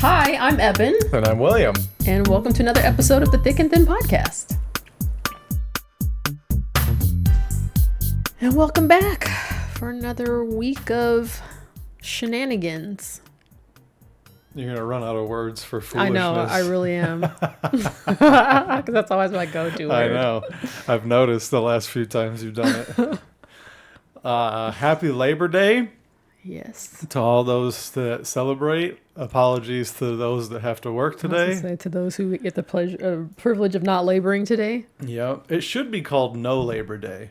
Hi, I'm Ebon. And I'm William. And welcome to another episode of the Thick and Thin Podcast. And welcome back for another week of shenanigans. You're going to run out of words for foolishness. I know, I really am. Because that's always my go-to word. I know. I've noticed the last few times you've done it. Happy Labor Day. Yes. To all those that celebrate. Apologies to those that have to work today. I was gonna say, to those who get the privilege of not laboring today. Yep. It should be called No Labor Day.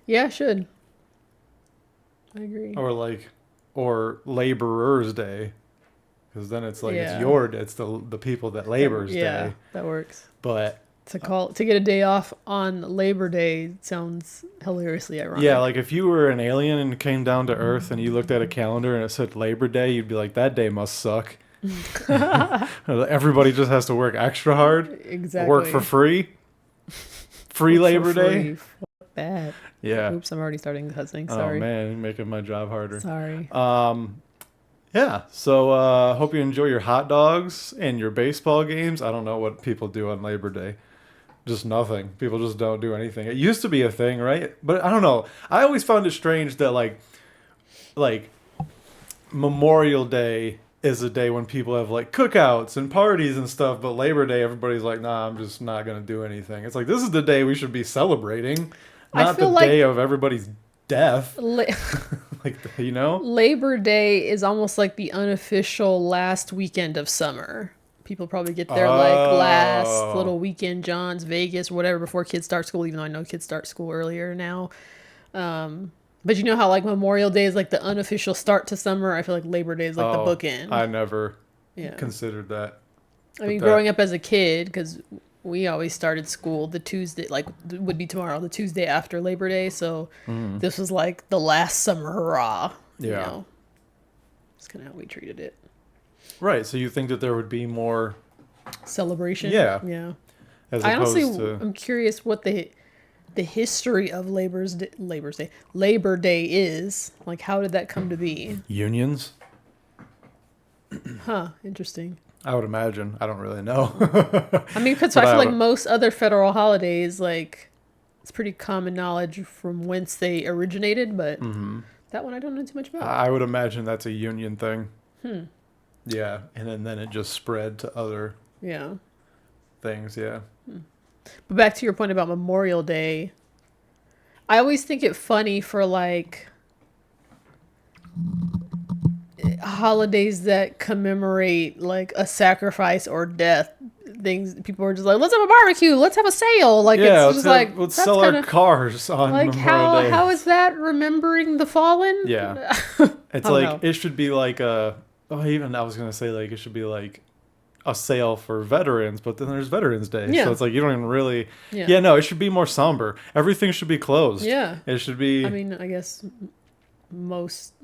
Yeah, it should. I agree. Or Laborers Day. Because then it's like, it's the people that labor's day. Yeah, that works. But to get a day off on Labor Day sounds hilariously ironic. yeah, like if you were an alien and came down to Earth and you looked at a calendar and it said Labor Day, you'd be like, that day must suck. Everybody just has to work extra hard. Exactly. Work for free. Free Labor Day. Fuck that. Yeah. Oops, I'm already starting cussing. Sorry. Oh man, you're making my job harder. Sorry. Yeah, so hope you enjoy your hot dogs and your baseball games. I don't know what people do on Labor Day. Just nothing. People just don't do anything. It used to be a thing, right? But I don't know. I always found it strange that like Memorial Day is a day when people have like cookouts and parties and stuff, but Labor Day everybody's like, nah, I'm just not going to do anything. It's like, this is the day we should be celebrating, not the day of everybody's death. Labor Day is almost like the unofficial last weekend of summer. People probably get their last little weekend Johns, Vegas, or whatever before kids start school, even though I know kids start school earlier now. But you know how like Memorial Day is like the unofficial start to summer? I feel like Labor Day is like the bookend. I never considered that. I mean, growing up as a kid, because we always started school the Tuesday, like would be tomorrow, the Tuesday after Labor Day. So this was like the last summer hurrah. Yeah. You know? That's kind of how we treated it. Right. So you think that there would be more celebration? Yeah. Yeah. I'm curious what the history of Labor Day is. Like, how did that come to be? Unions? Huh. Interesting. I would imagine. I don't really know. I mean, because I feel like most other federal holidays, like, it's pretty common knowledge from whence they originated, but that one I don't know too much about. I would imagine that's a union thing. Yeah, and then it just spread to other things, yeah. But back to your point about Memorial Day, I always think it funny for, like, holidays that commemorate, like, a sacrifice or death. Things people are just like, let's have a barbecue, let's have a sale. Like, it's just let's sell our cars on like Memorial Day. How is that remembering the fallen? Yeah. It's like, it should be like I was going to say, like, it should be like a sale for veterans, but then there's Veterans Day. Yeah. So it's like, you don't even really... Yeah, no, it should be more somber. Everything should be closed. Yeah. It should be... I mean, I guess most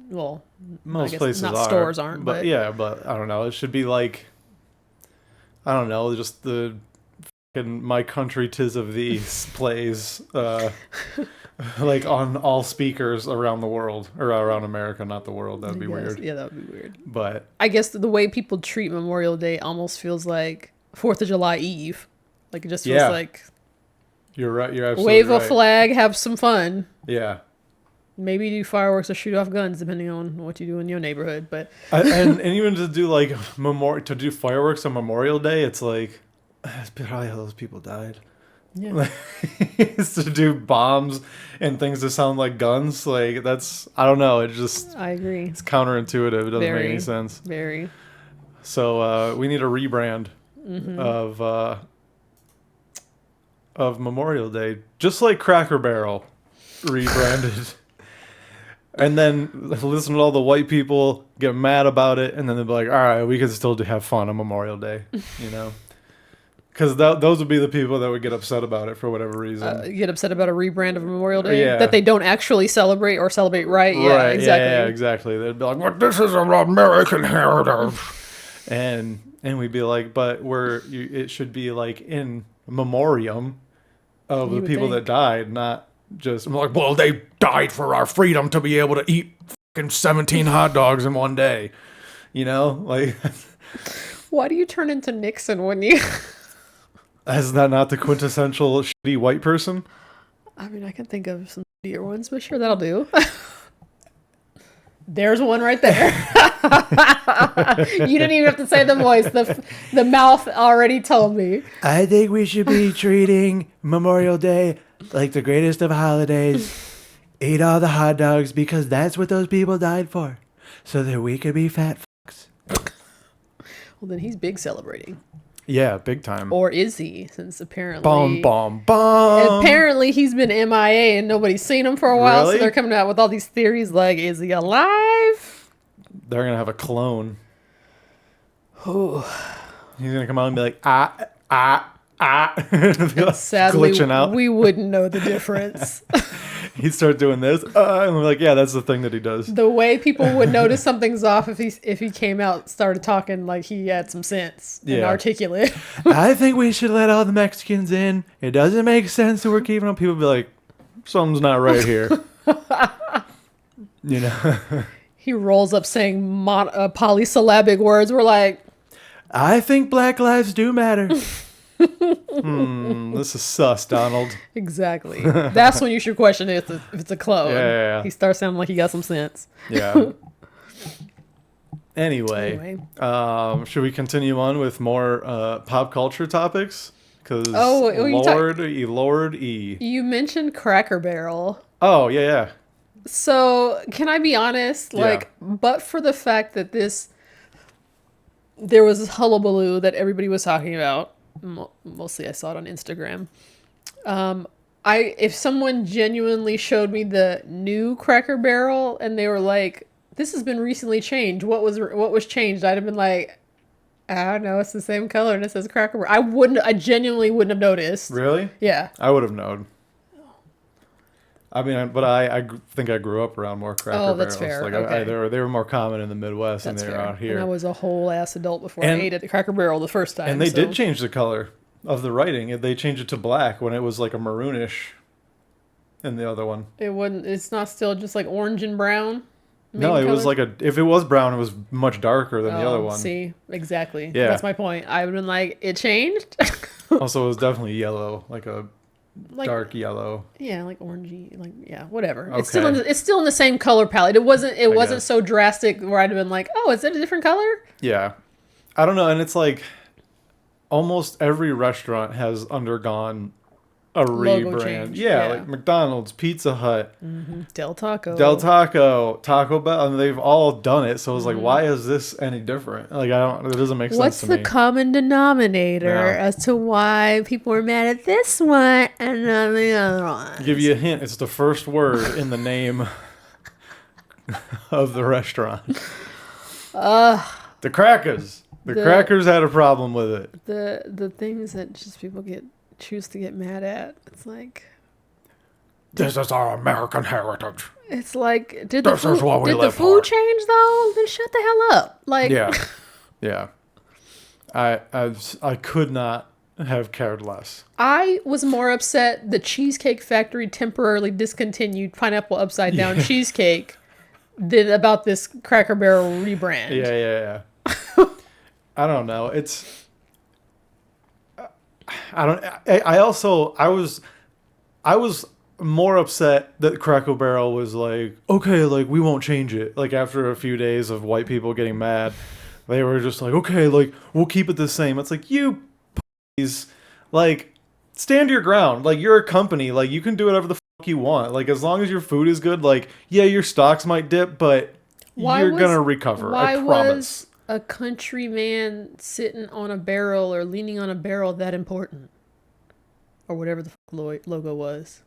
places not are. Stores aren't, but... Yeah, but I don't know. It should be like... I don't know, just the... My Country 'Tis of Thee plays... like on all speakers around the world, or around America, not the world. That'd be weird. Yeah, that would be weird. But I guess the way people treat Memorial Day almost feels like 4th of July Eve. Like, it just feels like... You're right. You're absolutely right. Wave a flag, have some fun. Yeah. Maybe do fireworks or shoot off guns, depending on what you do in your neighborhood. But and even to do like to do fireworks on Memorial Day, it's like that's probably how those people died. Yeah. It's to do bombs and things that sound like guns. Like, that's, I don't know. It just... I agree. It's counterintuitive. It doesn't make any sense. Very. So we need a rebrand of Memorial Day. Just like Cracker Barrel rebranded. And then listen to all the white people get mad about it. And then they'll be like, all right, we can still have fun on Memorial Day. You know? Because those would be the people that would get upset about it for whatever reason. Get upset about a rebrand of Memorial Day that they don't actually celebrate or celebrate right. Yeah, right. Exactly. Yeah, exactly. They'd be like, "Well, this is an American heritage," and we'd be like, "But it should be like in memoriam of the people that died, not just." I'm like, "Well, they died for our freedom to be able to eat fucking 17 hot dogs in one day." You know, like, Why do you turn into Nixon when you? is that not the quintessential shitty white person? I mean, I can think of some dear ones, but sure, that'll do. There's one right there. You didn't even have to say the voice. The mouth already told me. I think we should be treating Memorial Day like the greatest of holidays. Eat all the hot dogs because that's what those people died for. So that we could be fat fucks. Well, then he's big celebrating. Yeah, big time. Or is he? Since apparently... Bomb. Apparently he's been MIA and nobody's seen him for a while. Really? So they're coming out with all these theories like, is he alive? They're going to have a clone. Oh. He's going to come out and be like, Sadly, glitching out. we wouldn't know the difference. He'd start doing this. And we're like, yeah, that's the thing that he does. The way people would notice something's off if he came out, started talking like he had some sense and articulate. I think we should let all the Mexicans in. It doesn't make sense that we're keeping them. People be like, something's not right here. You know? He rolls up saying polysyllabic words. We're like, I think Black lives do matter. This is sus, Donald. Exactly. That's when you should question it if it's a clone. Yeah. He starts sounding like he got some sense. Yeah. Anyway, should we continue on with more pop culture topics? Because Lord E. You mentioned Cracker Barrel. Oh, yeah. So, can I be honest? Like, but for the fact that there was this hullabaloo that everybody was talking about. Mostly I saw it on Instagram. If someone genuinely showed me the new Cracker Barrel and they were like, this has been recently changed, what was changed, I'd have been like, I don't know, it's the same color and it says Cracker Barrel. I genuinely wouldn't have noticed. Really? Yeah. I would have known. I mean, but I think I grew up around more Cracker Barrels. Oh, that's fair. Like, okay. they were more common in the Midwest than they were out here. And I was a whole ass adult before I ate at the Cracker Barrel the first time. And they did change the color of the writing. They changed it to black when it was like a maroonish in the other one. It's not still just like orange and brown? No, it was like if it was brown, it was much darker than the other one. See, exactly. Yeah. That's my point. I would have been like, it changed? Also, it was definitely yellow, like a dark yellow. Yeah, like orangey, like whatever. Okay. It's still in the same color palette. It wasn't so drastic where I'd have been like, oh, is it a different color? Yeah, I don't know, and it's like almost every restaurant has undergone a rebrand. Yeah, like McDonald's, Pizza Hut, Del Taco, Taco Bell, and they've all done it. So it's like, why is this any different? Like, it doesn't make sense to me. What's the common denominator as to why people are mad at this one and not the other one? Give you a hint. It's the first word in the name of the restaurant. The crackers. The crackers had a problem with it. The things that just people choose to get mad at. It's like, this is our American heritage. It's like, did the food change though? Then shut the hell up. Like, yeah. I could not have cared less. I was more upset the Cheesecake Factory temporarily discontinued pineapple upside down cheesecake than about this Cracker Barrel rebrand. Yeah. I don't know. I was more upset that Cracker Barrel was like, okay, like we won't change it. Like after a few days of white people getting mad, they were just like, okay, like we'll keep it the same. It's like, you please, like stand your ground. Like you're a company, like you can do whatever the fuck you want. Like as long as your food is good, like yeah, your stocks might dip, but you're gonna recover. I promise. Why was a countryman sitting on a barrel or leaning on a barrel that important? Or whatever the logo was.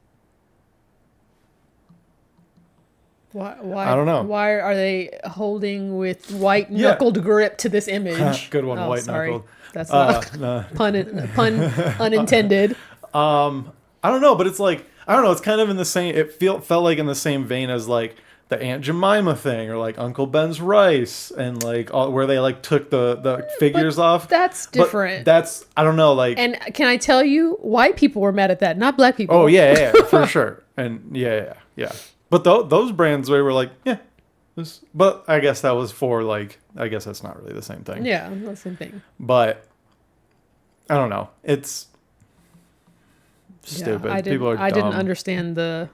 Why? I don't know. Why are they holding with white-knuckled grip to this image? Good one, white-knuckled. That's not pun unintended. I don't know, but it's like, I don't know, it's kind of in the same, felt like in the same vein as like the Aunt Jemima thing or like Uncle Ben's rice and like where they like took the figures off. That's different. But I don't know, like. And can I tell you, white people were mad at that, not black people. Oh yeah, for sure. And yeah. But those brands, they were like, yeah, But I guess that was for like, I guess that's not really the same thing. Yeah, that's the same thing. But I don't know. It's stupid. I People are dumb. I didn't understand the.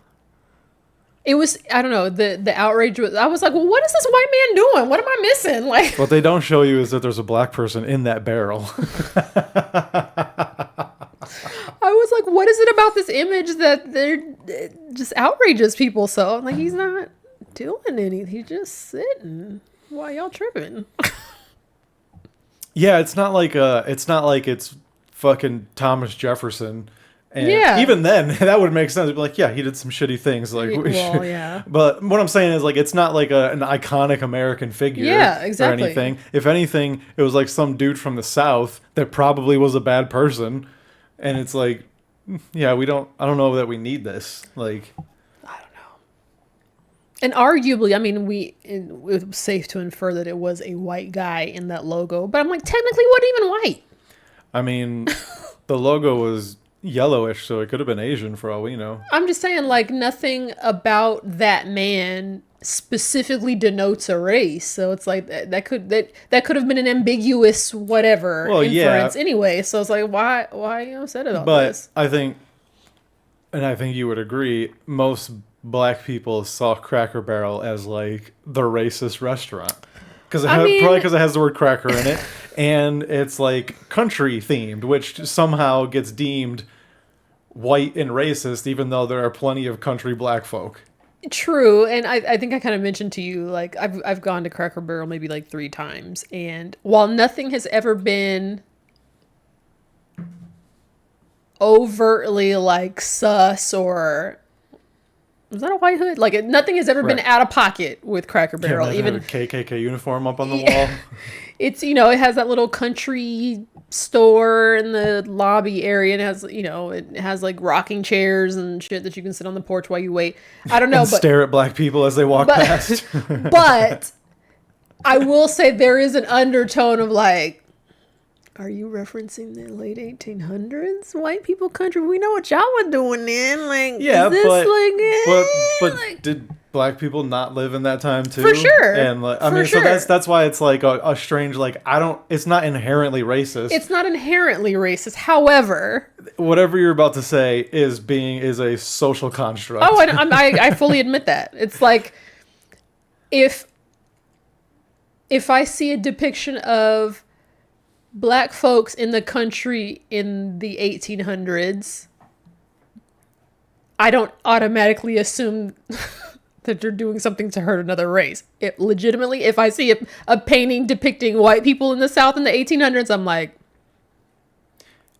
It was, I don't know, the outrage was, I was like, well, what is this white man doing? What am I missing? Like, what they don't show you is that there's a black person in that barrel. I was like, what is it about this image that it just outrages people so? I'm like, he's not doing anything. He's just sitting. Why y'all tripping? Yeah, it's not like it's fucking Thomas Jefferson. And yeah. Even then, that would make sense. It'd be like, yeah, he did some shitty things. Like, well, yeah. But what I'm saying is, like, it's not like an iconic American figure. Yeah, exactly. Or anything. If anything, it was like some dude from the South that probably was a bad person. And it's like, yeah, I don't know that we need this. Like, I don't know. And arguably, I mean, it was safe to infer that it was a white guy in that logo. But I'm like, technically, what even white? I mean, the logo was yellowish, so it could have been Asian for all we know. I'm just saying, like, nothing about that man specifically denotes a race. So it's like that could have been an ambiguous whatever inference anyway. So it's like, why are you upset about this? But I think you would agree, most black people saw Cracker Barrel as like the racist restaurant. Probably because it has the word cracker in it, and it's like country themed, which somehow gets deemed white and racist, even though there are plenty of country black folk. True, and I think I kind of mentioned to you, like, I've gone to Cracker Barrel maybe like 3 times, and while nothing has ever been overtly like sus or was that a white hood? Like, nothing has ever been out of pocket with Cracker Barrel. Even a KKK uniform up on the wall. It's, it has that little country store in the lobby area, and it has like rocking chairs and shit that you can sit on the porch while you wait. I don't know, and stare at black people as they walk past. But I will say there is an undertone of like, are you referencing the late 1800s white people country? We know what y'all were doing then. Like, yeah, is this but did black people not live in that time too? For sure. And like, I mean, so that's why it's like a strange, like, it's not inherently racist. It's not inherently racist. However, whatever you're about to say is a social construct. Oh, I fully admit that. It's like, if I see a depiction of black folks in the country in the 1800s, I don't automatically assume that they're doing something to hurt another race. Legitimately, if I see a painting depicting white people in the South in the 1800s, I'm like,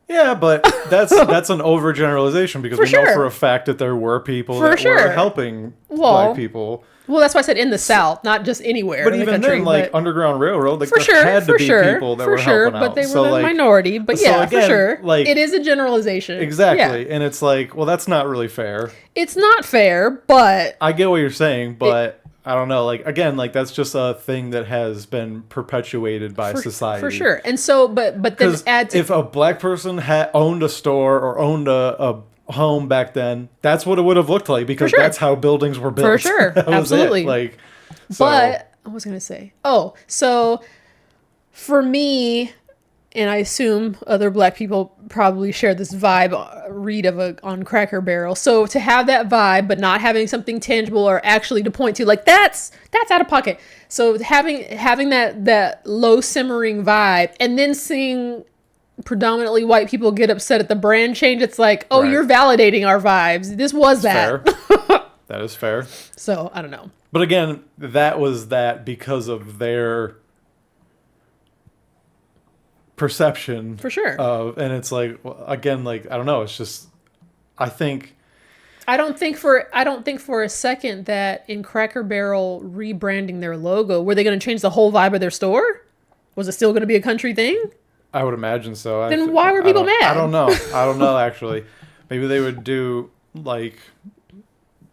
yeah, but that's an overgeneralization, because we know for a fact that there were people were helping black people. Well, that's why I said in the South, not just anywhere. But in even the country, then, like Underground Railroad, like had to be people that were helping out. But they were the minority. But yeah, again, for sure. Like, it is a generalization. Exactly. Yeah. And it's like, well, that's not really fair. It's not fair, but I get what you're saying, but I don't know. Like, again, like, that's just a thing that has been perpetuated by society. For sure. And so, but then if a black person had owned a store or owned a home back then, that's what it would have looked like, because that's how buildings were built. For sure. Absolutely. Like, so. But I was going to say, so for me, and I assume other black people probably share this vibe on Cracker Barrel. So to have that vibe, but not having something tangible or actually to point to, like, that's out of pocket. So having that low simmering vibe, and then seeing predominantly white people get upset at the brand change, it's like, you're validating our vibes. This was that. Fair. That is fair. So I don't know. But again, that was that because of their perception, for sure. And it's like, again, like, I don't know. It's just, I don't think for a second that in Cracker Barrel rebranding their logo, were they going to change the whole vibe of their store? Was it still going to be a country thing? I would imagine so. Then why were people mad? I don't know, actually. Maybe they would do, like,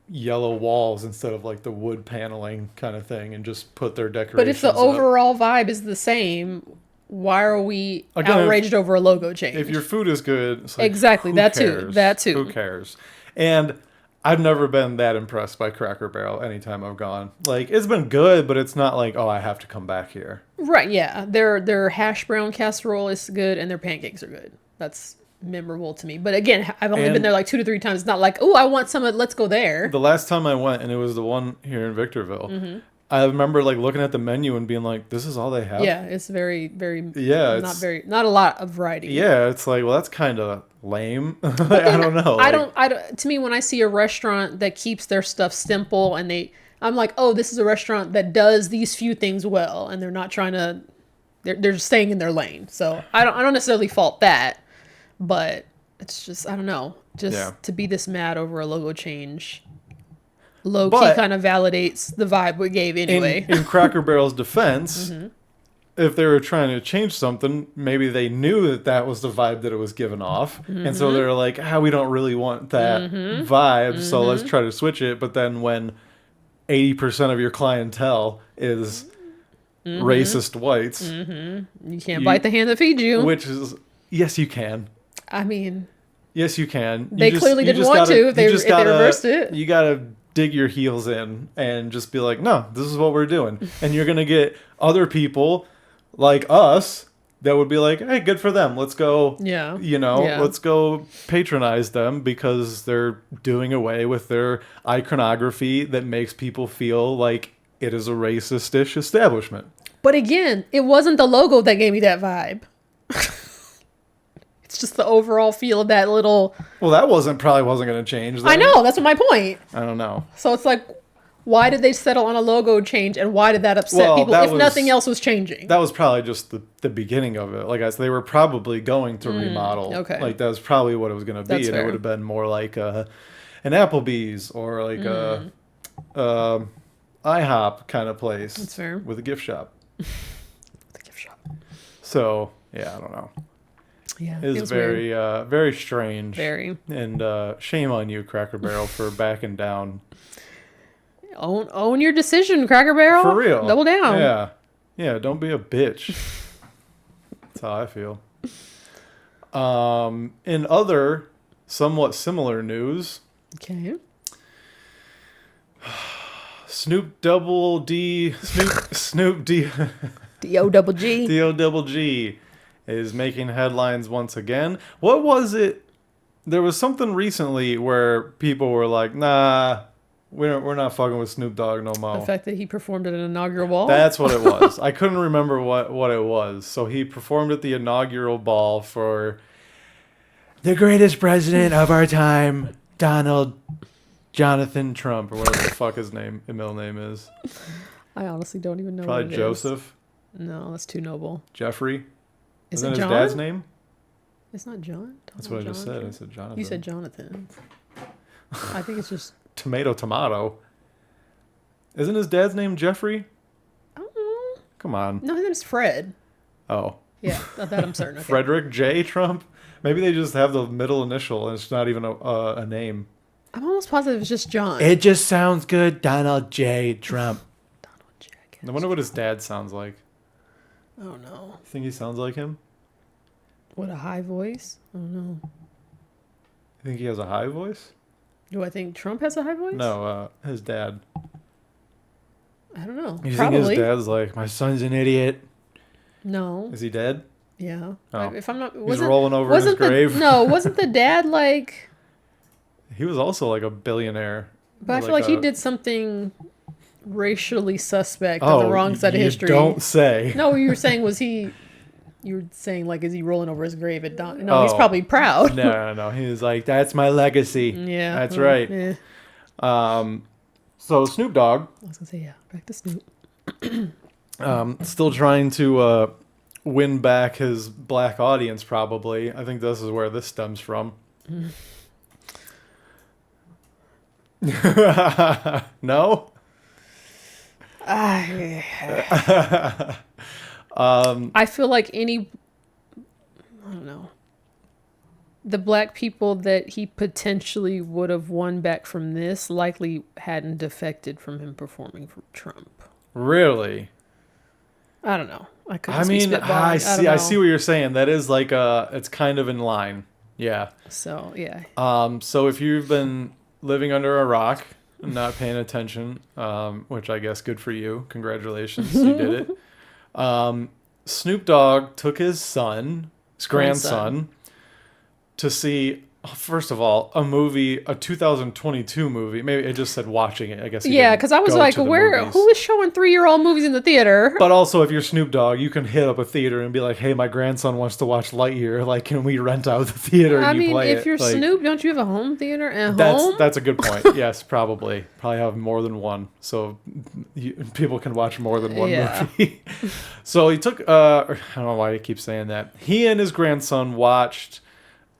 yellow walls instead of, like, the wood paneling kind of thing, and just put their decorations But if the overall vibe is the same, why are we outraged over a logo change? If your food is good, it's like, exactly, that too. Who cares? And I've never been that impressed by Cracker Barrel anytime I've gone. Like, it's been good, but it's not like, oh, I have to come back here. Right, yeah. Their hash brown casserole is good and their pancakes are good. That's memorable to me. But again, I've only been there like 2 to 3 times. It's not like, oh, I want some, let's go there. The last time I went, and it was the one here in Victorville, I remember like looking at the menu and being like, this is all they have? Yeah, it's very, very, Yeah, not a lot of variety. yeah, it's like, well, that's kind of lame. I don't know. I don't, to me, when I see a restaurant that keeps their stuff simple and I'm like, oh, this is a restaurant that does these few things well, and they're not trying to, they're just staying in their lane. So I don't necessarily fault that, but it's just, I don't know, to be this mad over a logo change, low key kind of validates the vibe we gave anyway. In Cracker Barrel's defense, if they were trying to change something, maybe they knew that was the vibe that it was giving off. And so they're like, we don't really want that vibe, so let's try to switch it. But then when 80% of your clientele is racist whites, you can't bite the hand that feeds you. Which is, yes, you can. I mean, yes, you can. They clearly didn't want to if they reversed it. You gotta dig your heels in and just be like, no, this is what we're doing. And you're gonna get other people like us that would be like, hey, good for them. Let's go, let's go patronize them because they're doing away with their iconography that makes people feel like it is a racist-ish establishment. But again, it wasn't the logo that gave me that vibe. It's just the overall feel of that little... Well, that probably wasn't going to change. I know, that's my point. I don't know. So it's like, why did they settle on a logo change, and why did that upset people if nothing else was changing? That was probably just the beginning of it. Like I said, they were probably going to remodel. Okay. Like that was probably what it was going to be. That's and fair. It would have been more like an Applebee's or like a IHOP kind of place. That's fair. With a gift shop. The gift shop. So, yeah, I don't know. Yeah, it was very, very strange. Very. And shame on you, Cracker Barrel, for backing down. Own your decision, Cracker Barrel. For real. Double down. Yeah. Yeah, don't be a bitch. That's how I feel. In other somewhat similar news. Okay. Snoop D. D-O-double-G. D-O-double-G is making headlines once again. What was it? There was something recently where people were like, nah, we're not fucking with Snoop Dogg no more. The fact that he performed at an inaugural ball? That's what it was. I couldn't remember what it was. So he performed at the inaugural ball for the greatest president of our time, Donald Jonathan Trump, or whatever the fuck his middle name is. I honestly don't even know Probably what it Joseph. is. No, that's too noble. Jeffrey. Isn't his John? dad's name? It's not John? That's what I just said. I said Jonathan. You said Jonathan. I think it's just... Tomato. Isn't his dad's name Jeffrey? I don't know. Come on. No, his name's Fred. Oh. Yeah, that I'm certain. Okay. Frederick J. Trump? Maybe they just have the middle initial and it's not even a name. I'm almost positive it's just John. It just sounds good. Donald J. Trump. Donald J. I wonder what his dad sounds like. I don't know. Think he sounds like him? What, a high voice? I don't know. You think he has a high voice? Do I think Trump has a high voice? No, his dad. I don't know. You Probably. think his dad's like, my son's an idiot? No. Is he dead? Yeah. Oh. If I'm not... He's rolling over in his grave? No, wasn't the dad like... He was also like a billionaire. But I feel like he did something racially suspect on the wrong side of history. Don't say. No, what you were saying was you were saying like, is he rolling over his grave at dawn? No, he's probably proud. No. He was like, that's my legacy. Yeah. That's right. Yeah. So Snoop Dogg. I was going to say, yeah, back to Snoop. Still trying to win back his black audience, probably. I think this is where this stems from. No? I feel like I don't know. The black people that he potentially would have won back from this likely hadn't defected from him performing for Trump. Really? I don't know. I see what you're saying. That is like it's kind of in line. Yeah. So, yeah. So if you've been living under a rock, not paying attention, which I guess good for you. Congratulations, you did it. Snoop Dogg took his grandson, to see, first of all, a 2022 movie. Maybe it just said watching it. I guess. Yeah, because I was like, who is showing 3-year-old movies in the theater? But also, if you're Snoop Dogg, you can hit up a theater and be like, hey, my grandson wants to watch Lightyear. Like, can we rent out the theater and you play it? If you're like, Snoop, don't you have a home theater at home? That's a good point. Yes, probably. Probably have more than one. So people can watch more than one movie. So he took, I don't know why he keeps saying that. He and his grandson watched...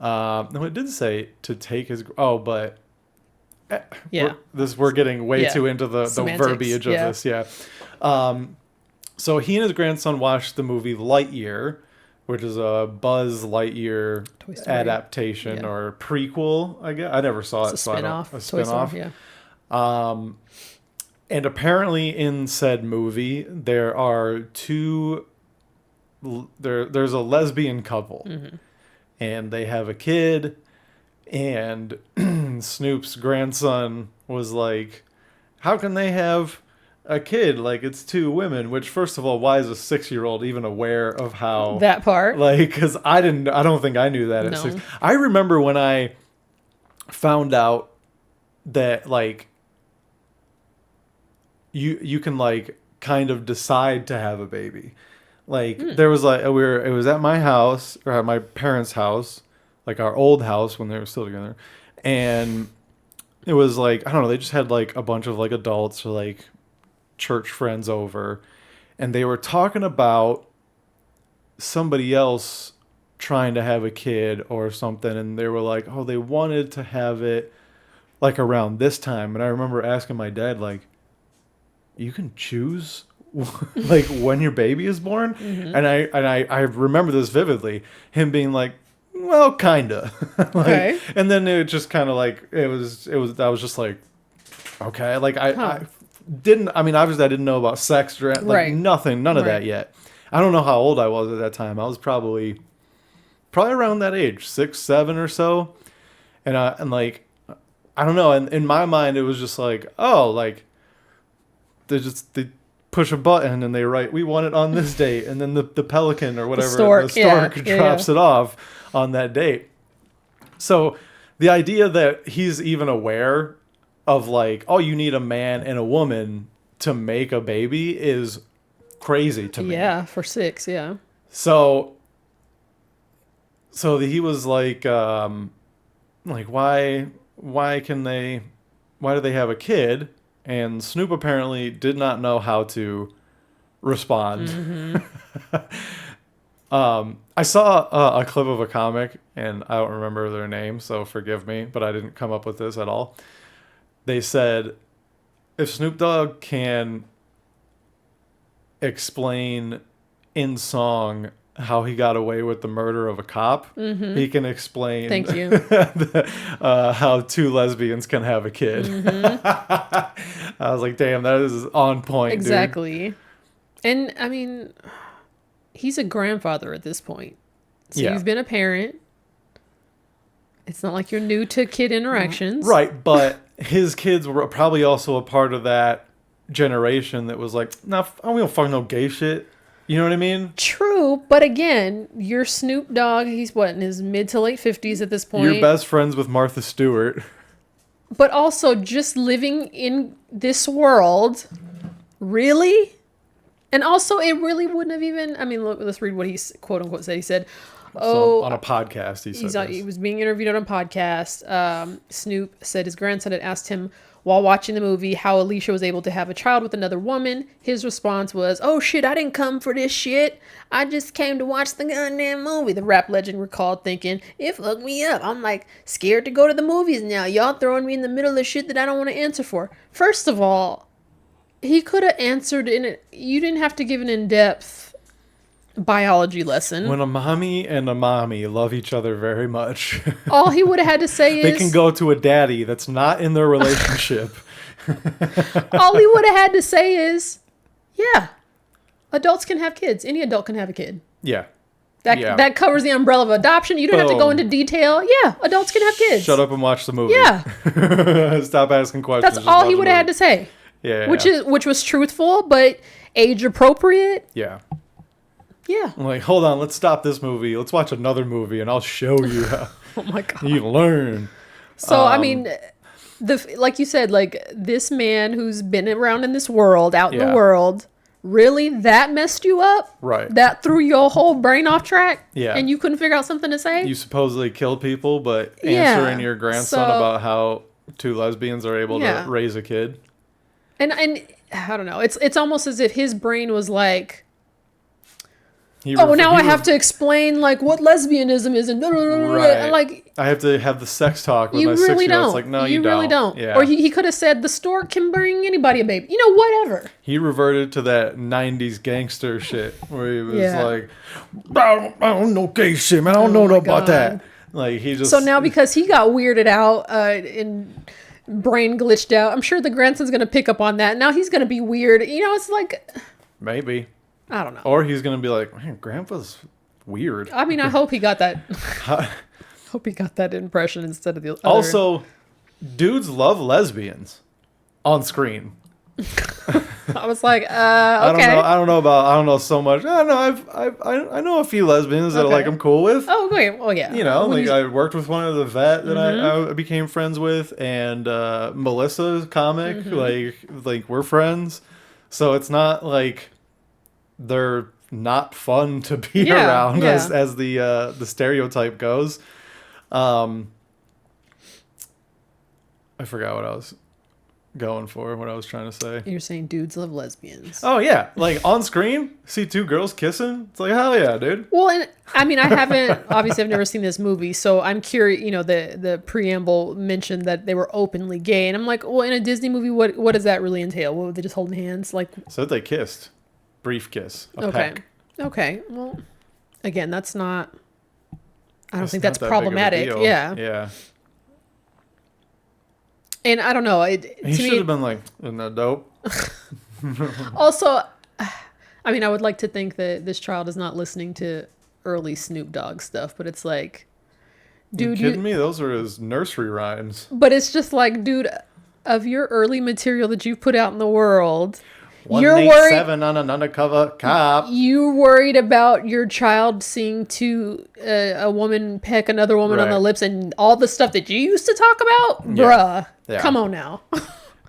no, it did say to take his... Oh, but... We're getting way too into the verbiage of this. Yeah. So he and his grandson watched the movie Lightyear, which is a Buzz Lightyear adaptation or prequel, I guess. I never saw it. A spin-off. A spin-off. And apparently in said movie, there are there's a lesbian couple. Mm-hmm. And they have a kid, and Snoop's grandson was like, how can they have a kid? Like, it's two women, which, first of all, why is a 6-year-old even aware of how... That part? Like, because I don't think I knew that at 6. I remember when I found out that, like, you can, like, kind of decide to have a baby. Like, there was, like, it was at my house, or at my parents' house, like our old house when they were still together. And it was, like, I don't know, they just had, like, a bunch of, like, adults or, like, church friends over. And they were talking about somebody else trying to have a kid or something. And they were like, oh, they wanted to have it, like, around this time. And I remember asking my dad, like, you can choose like when your baby is born? Mm-hmm. And I remember this vividly, him being like, well, kinda. Like, okay. And then it just kind of like I was just like, okay. Like I didn't, I mean, obviously I didn't know about sex or like nothing, none of that yet. I don't know how old I was at that time. I was probably around that age, 6, 7 or so. And like, I don't know. And in my mind, it was just like, oh, like they push a button and they write, we want it on this date. And then the pelican or whatever, the stork drops it off on that date. So the idea that he's even aware of like, oh, you need a man and a woman to make a baby is crazy to me. Yeah, for 6, yeah. So he was like why do they have a kid? And Snoop apparently did not know how to respond. Mm-hmm. I saw a clip of a comic, and I don't remember their name, so forgive me, but I didn't come up with this at all. They said, if Snoop Dogg can explain in song how he got away with the murder of a cop, he can explain Thank you. how 2 lesbians can have a kid. Mm-hmm. I was like, damn, that is on point. Exactly. Dude. And I mean, he's a grandfather at this point. So you've been a parent. It's not like you're new to kid interactions. Right, but his kids were probably also a part of that generation that was like, nah, we don't fuck no gay shit. You know what I mean? True, but again, you're Snoop Dogg. He's what, in his mid to late 50s at this point? You're best friends with Martha Stewart. But also just living in this world, really? And also, it really wouldn't have even... I mean, look, let's read what he quote unquote said. He said, on a podcast, he said he was being interviewed on a podcast. Snoop said his grandson had asked him while watching the movie how Alicia was able to have a child with another woman. His response was, oh shit, I didn't come for this shit. I just came to watch the goddamn movie. The rap legend recalled, thinking, it fucked me up. I'm like scared to go to the movies now. Y'all throwing me in the middle of shit that I don't want to answer for. First of all, he could have answered in it. You didn't have to give an in-depth biology lesson. When a mommy and a mommy love each other very much, all he would have had to say is... they can go to a daddy that's not in their relationship. All he would have had to say is, yeah, adults can have kids. Any adult can have a kid. Yeah. That covers the umbrella of adoption. You don't have to go into detail. Yeah, adults can have kids. Shut up and watch the movie. Yeah. Stop asking questions. That's all he would have had to say. Yeah. Which was truthful, but age appropriate. Yeah. Yeah. I'm like, hold on, let's stop this movie. Let's watch another movie, and I'll show you how Oh my god. you learn. So I mean, like you said, like this man who's been around in this world, out in the world, really that messed you up? Right. That threw your whole brain off track? Yeah. And you couldn't figure out something to say? You supposedly killed people, but answering your grandson about how two lesbians are able to raise a kid. And I don't know. It's almost as if his brain was like, now I have to explain like what lesbianism is and like I have to have the sex talk with my 6-year-old. It's like, no, you don't. really don't. Yeah. Or he could have said the stork can bring anybody a baby. You know, whatever. He reverted to that 90s gangster shit where he was like, I don't know gay shit, man. I don't know about that. Like he just. So now because he got weirded out and brain glitched out, I'm sure the grandson's going to pick up on that. Now he's going to be weird. You know, it's like. Maybe. I don't know. Or he's going to be like, man, Grandpa's weird. I mean, I hope he got that. Hope he got that impression instead of the other. Also, dudes love lesbians on screen. I was like, okay. I don't know so much. I don't know. I know a few lesbians that like I'm cool with. Oh, great. Oh, yeah. You know, like I worked with one of the vet that I became friends with, and Melissa comic. Like we're friends, so it's not like they're not fun to be around as the stereotype goes. I forgot what I was going for, what I was trying to say. You're saying dudes love lesbians. Oh yeah, like on screen, see two girls kissing. It's like, hell yeah, dude. Well, and I mean, I haven't obviously I've never seen this movie, so I'm curious. You know, the preamble mentioned that they were openly gay, and I'm like, well, in a Disney movie, what does that really entail? What were they just holding hands? Like, so they kissed, brief kiss, a peck. Okay. Well, again, that's not. I don't think that's problematic. Yeah. And I don't know. He should have been like, isn't that dope? Also, I mean, I would like to think that this child is not listening to early Snoop Dogg stuff, but it's like, dude, you kidding me? Those are his nursery rhymes. But it's just like, dude, of your early material that you've put out in the world, 187 on an undercover cop. You're worried about your child seeing a woman peck another woman on the lips and all the stuff that you used to talk about? Bruh, come on now.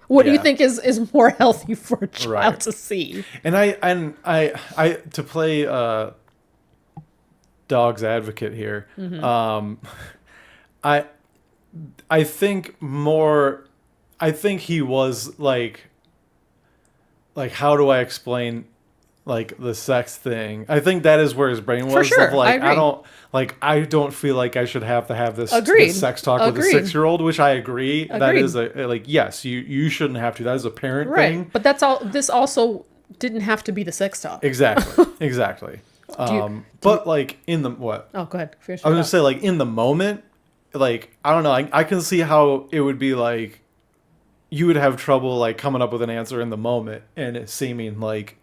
What do you think is more healthy for a child to see? And I to play Dogg's advocate here. I think he was like how do I explain like the sex thing? I think that is where his brain was. For sure, of, like, I agree. I don't feel like I should have to have this sex talk with a 6-year-old, which I agree. That is yes, you shouldn't have to. That is a parent thing. But that's all. This also didn't have to be the sex talk. Exactly. But like in the what? Oh, go ahead. I was gonna say like in the moment, like I don't know. I can see how it would be like. You would have trouble like coming up with an answer in the moment and it seeming like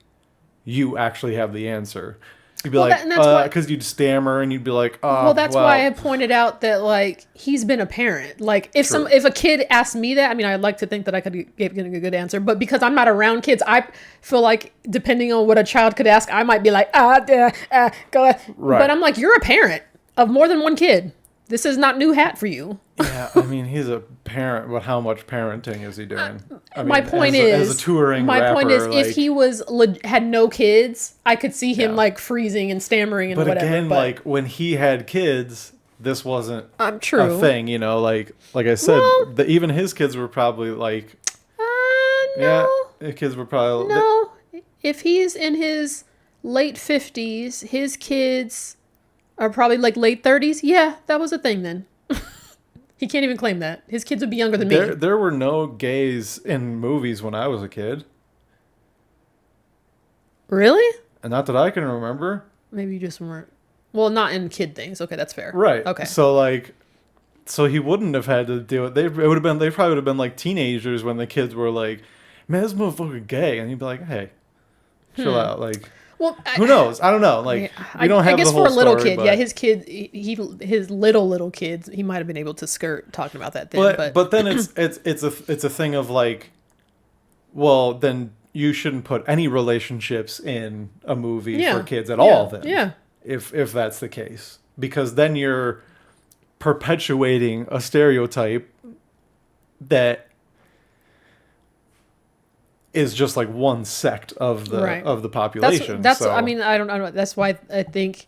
you actually have the answer. You'd be because you'd stammer and you'd be like, oh, well, that's why I pointed out that like he's been a parent. Like if a kid asked me that, I mean, I'd like to think that I could give a good answer, but because I'm not around kids, I feel like depending on what a child could ask, I might be like, go ahead. Right. But I'm like, you're a parent of more than one kid. This is not new hat for you. Yeah, I mean, he's a parent, but how much parenting is he doing? My point is, as a touring rapper, if he had no kids, I could see him like freezing and stammering and whatever. Again, like when he had kids, this wasn't a thing, you know. Like I said, even his kids were probably like, no, the kids were probably no. If he's in his late 50s, his kids are probably like late 30s. Yeah, that was a thing then. He can't even claim that. His kids would be younger than me. There were no gays in movies when I was a kid. Really? And not that I can remember. Maybe you just weren't. Well, not in kid things. Okay, that's fair. Right. Okay. So he wouldn't have had to do it. They probably would have been like teenagers when the kids were like, "Man, this motherfucker gay," and he'd be like, "Hey, chill out." Like. Well, Who knows? I don't know. Like, we don't have I guess the whole for a little story, kid, but, yeah, his kid, his little kids, he might have been able to skirt talking about that then. but then it's a thing of like, well, then you shouldn't put any relationships in a movie for kids at all. Then, yeah, if that's the case, because then you're perpetuating a stereotype that is just like one sect of the population. That's so. I mean, I don't know. That's why I think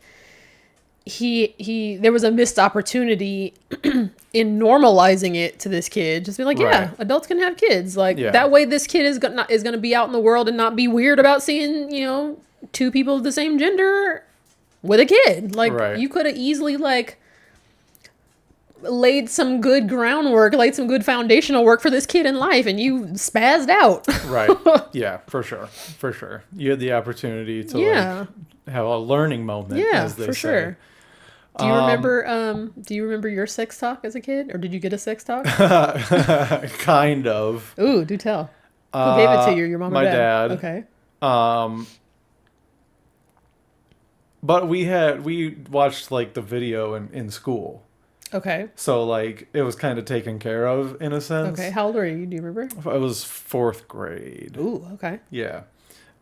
he there was a missed opportunity in normalizing it to this kid. Just be like, yeah, adults can have kids. Like that way, this kid is gonna be out in the world and not be weird about seeing, you know, two people of the same gender with a kid. Like you could have easily like laid some good groundwork, laid some good foundational work for this kid in life, and you spazzed out. Right. Yeah, for sure. You had the opportunity to like have a learning moment. Yeah, as they for say. sure. Do you remember your sex talk as a kid, or did you get a sex talk? Kind of. Ooh, do tell. Who gave it to you? Your mom or dad? My dad. Okay. But we watched like the video in school. Okay. So like it was kind of taken care of in a sense. Okay. How old are you? Do you remember? I was 4th grade. Ooh, okay. Yeah.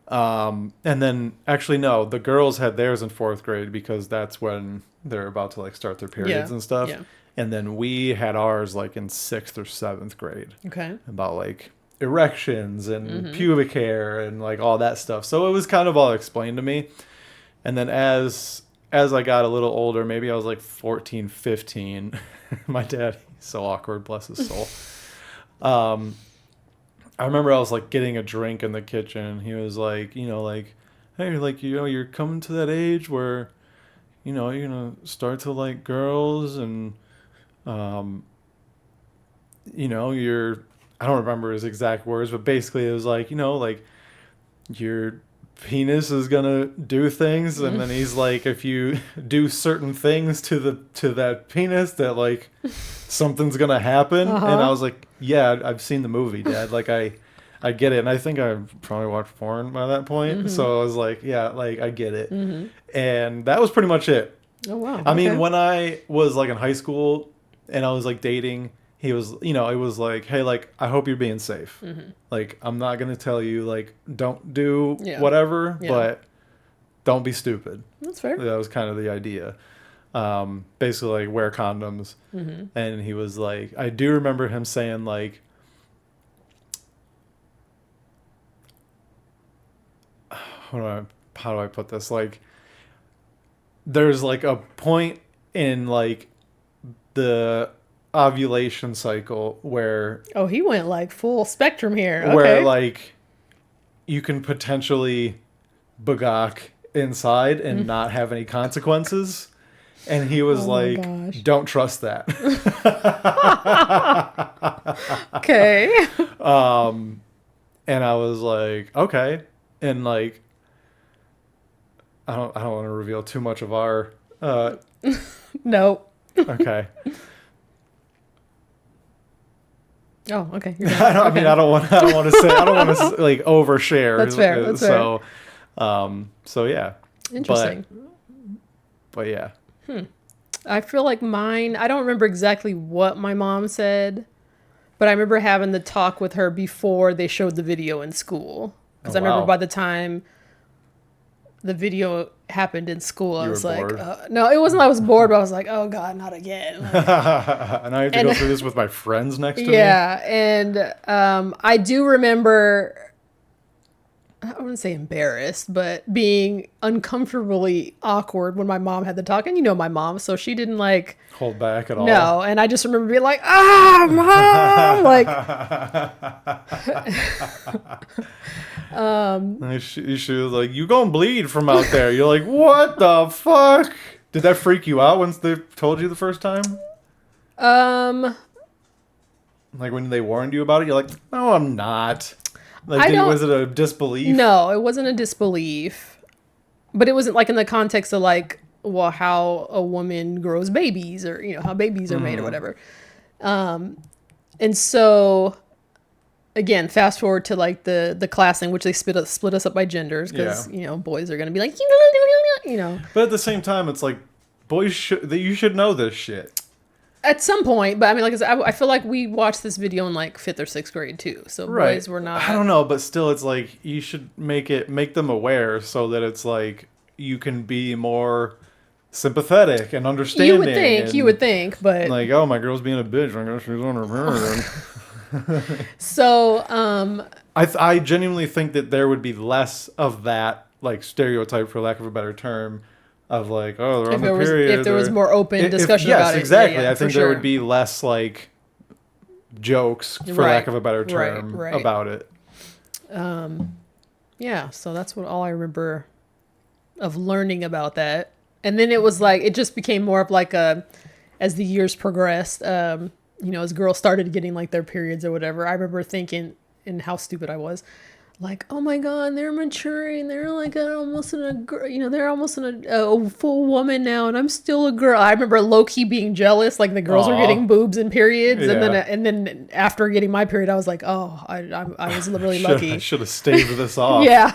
And then actually no, the girls had theirs in 4th grade because that's when they're about to like start their periods and stuff. Yeah. And then we had ours like in 6th or 7th grade. Okay. About like erections and pubic hair and like all that stuff. So it was kind of all explained to me. And then as I got a little older, maybe I was like 14, 15. My dad, he's so awkward, bless his soul. I remember I was like getting a drink in the kitchen. He was like, you know, like, hey, like, you know, you're coming to that age where, you know, you're going to start to like girls and, you know, I don't remember his exact words, but basically it was like, you know, like your penis is gonna do things, and then he's like, if you do certain things to that penis, that like something's gonna happen. And I was like, yeah, I've seen the movie, Dad. Like I get it, and I think I probably watched porn by that point. So I was like, yeah, like I get it, and that was pretty much it. Oh wow. I mean, when I was like in high school and I was like dating, he was, you know, it was like, hey, like, I hope you're being safe. Like, I'm not going to tell you, like, don't do whatever, but don't be stupid. That's fair. That was kind of the idea. Basically, like, wear condoms. And he was like, I do remember him saying, like, how do I put this? Like, there's, like, a point in, like, the ovulation cycle where he went like full spectrum here. Where like you can potentially bagok inside and not have any consequences, and he was like, don't trust that. Okay. And I was like, okay. And like I don't want to reveal too much of our No. Okay. Oh, okay. I mean, I don't want to like overshare. That's fair. That's fair. So yeah. Interesting. But yeah. I feel like mine, I don't remember exactly what my mom said, but I remember having the talk with her before they showed the video in school. Because I remember by the time the video happened in school, I was like, no, it wasn't. I was bored, but I was like, oh God, not again. Like, and I have to go through this with my friends next to me. Yeah, and I do remember, I wouldn't say embarrassed, but being uncomfortably awkward when my mom had the talk. And you know my mom, so she didn't like hold back at all. No, and I just remember being like, Mom, like. She was like, you gonna bleed from out there. You're like, what the fuck? Did that freak you out once they told you the first time? Like when they warned you about it, you're like, no, I'm not. Like, was it a disbelief? No, it wasn't a disbelief. But it wasn't like in the context of like, well, how a woman grows babies, or, you know, how babies are made or whatever. And so again, fast forward to like the class in which they split us up by genders because boys are gonna be like But at the same time, it's like you should know this shit. At some point, but I mean, like I said, I feel like we watched this video in like 5th or 6th grade too. So boys were not. I don't know, but still, it's like you should make them aware so that it's like you can be more sympathetic and understanding. You would think, but like, oh, my girl's being a bitch. I guess she's on her period. So, I genuinely think that there would be less of that, like, stereotype, for lack of a better term, of like, oh, they're on the period. If there was more open discussion about it. Yes, exactly. I think there would be less, like, jokes, for lack of a better term, about it. Yeah, so that's all I remember of learning about that. And then it was like, it just became more of like as the years progressed, as girls started getting like their periods or whatever, I remember thinking, and how stupid I was, like, oh my God, they're maturing. They're like almost in they're almost in a full woman now, and I'm still a girl. I remember low key being jealous, like the girls were getting boobs and periods, and then after getting my period, I was like, oh, I was really lucky. I should have staved this off. Yeah.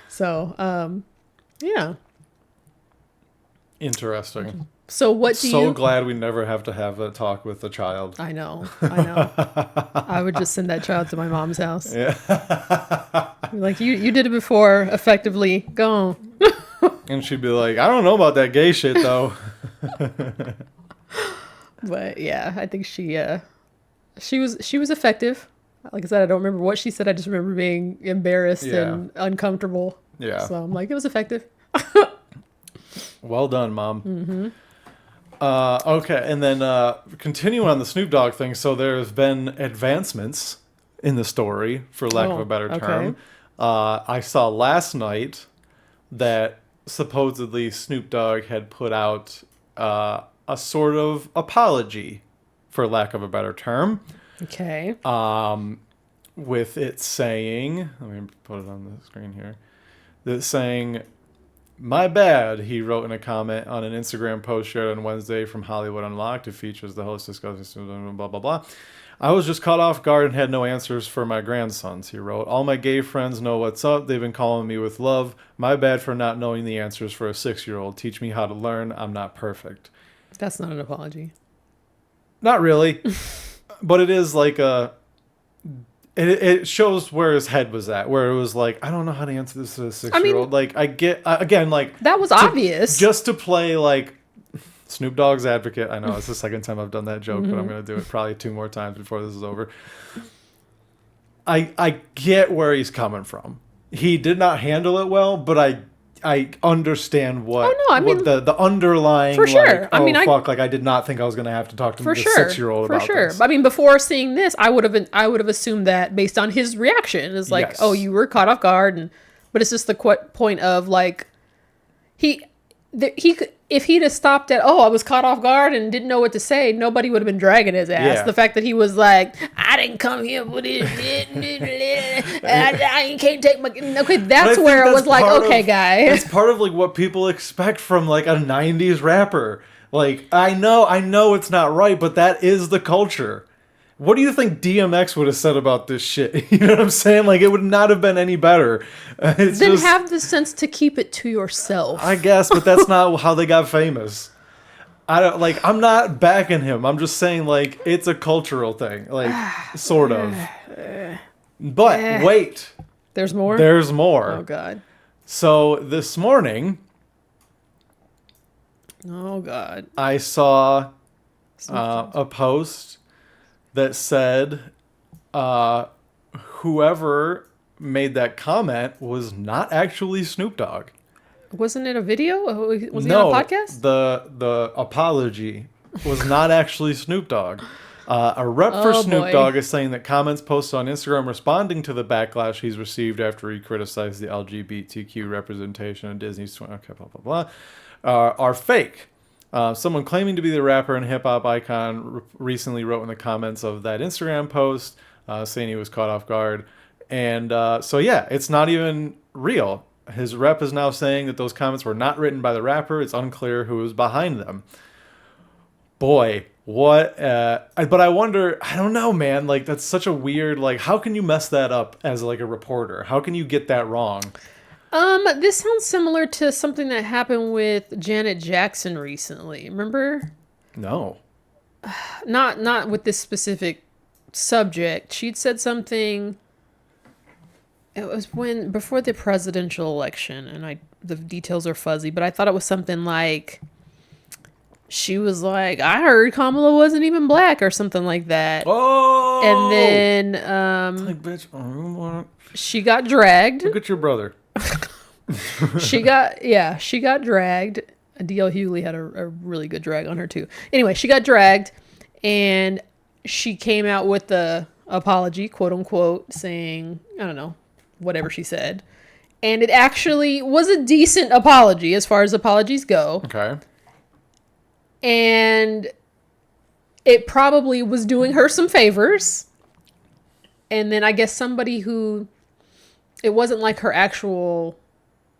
So, yeah. Interesting. So what do you... So glad we never have to have a talk with a child. I know. I would just send that child to my mom's house. Yeah. Like, you did it before, effectively. Go on. And she'd be like, I don't know about that gay shit, though. But, yeah, I think she was effective. Like I said, I don't remember what she said. I just remember being embarrassed and uncomfortable. Yeah. So I'm like, it was effective. Well done, Mom. Mm-hmm. Okay, and then continuing on the Snoop Dogg thing, so there's been advancements in the story, for lack of a better term. I saw last night that supposedly Snoop Dogg had put out a sort of apology, for lack of a better term. Okay. With it saying, let me put it on the screen here, that's saying, "My bad," he wrote in a comment on an Instagram post shared on Wednesday from Hollywood Unlocked. It features the host discussing blah, blah, blah. "I was just caught off guard and had no answers for my grandsons," he wrote. "All my gay friends know what's up. They've been calling me with love. My bad for not knowing the answers for a 6-year-old. Teach me how to learn. I'm not perfect." That's not an apology. Not really. But it is like it shows where his head was at, where it was like, I don't know how to answer this to a 6-year-old. Like, I get, again, like... That was obvious. Just to play, like, Snoop Dogg's advocate. I know, it's the second time I've done that joke, but I'm going to do it probably 2 more times before this is over. I get where he's coming from. He did not handle it well, but I understand what, what the underlying, for sure. Like, fuck, like, I did not think I was going to have to talk to this 6-year-old about this. I mean, before seeing this, I would have assumed that based on his reaction. It's like, oh, you were caught off guard. But it's just the point of, like, if he'd have stopped at, oh, I was caught off guard and didn't know what to say, nobody would have been dragging his ass. Yeah. The fact that he was like, I didn't come here for this. I can't take my... Okay, that's where it was like, okay, guy. It's part of, like, what people expect from, like, a 90s rapper. Like, I know it's not right, but that is the culture. What do you think DMX would have said about this shit? You know what I'm saying? Like, it would not have been any better. Then just, have the sense to keep it to yourself. I guess, but that's not how they got famous. I'm not backing him. I'm just saying, like, it's a cultural thing. Like, sort of. But, wait. There's more? There's more. Oh, God. So, this morning... Oh, God. I saw a post that said whoever made that comment was not actually Snoop Dogg. Wasn't it a video? Was he on a podcast? The apology was not actually Snoop Dogg. A rep for Snoop Dogg is saying that comments posted on Instagram responding to the backlash he's received after he criticized the LGBTQ representation of Disney's... Okay, blah, blah, blah. Are fake. Someone claiming to be the rapper and hip-hop icon recently wrote in the comments of that Instagram post saying he was caught off guard. And so, yeah, it's not even real. His rep is now saying that those comments were not written by the rapper. It's unclear who was behind them. boy, what? But I wonder. I don't know, man. Like that's such a weird. Like, how can you mess that up as like a reporter? How can you get that wrong? This sounds similar to something that happened with Janet Jackson recently. Remember? No. Not with this specific subject. She'd said something. It was before the presidential election, and the details are fuzzy, but I thought it was something like she was like, I heard Kamala wasn't even black or something like that. Oh. And then like, bitch, she got dragged. look at your brother. She got dragged. D.L. Hughley had a really good drag on her too. Anyway, she got dragged, and she came out with the apology, quote unquote, saying, I don't know, whatever she said. And it actually was a decent apology as far as apologies go. Okay. And it probably was doing her some favors. And then I guess somebody who, it wasn't like her actual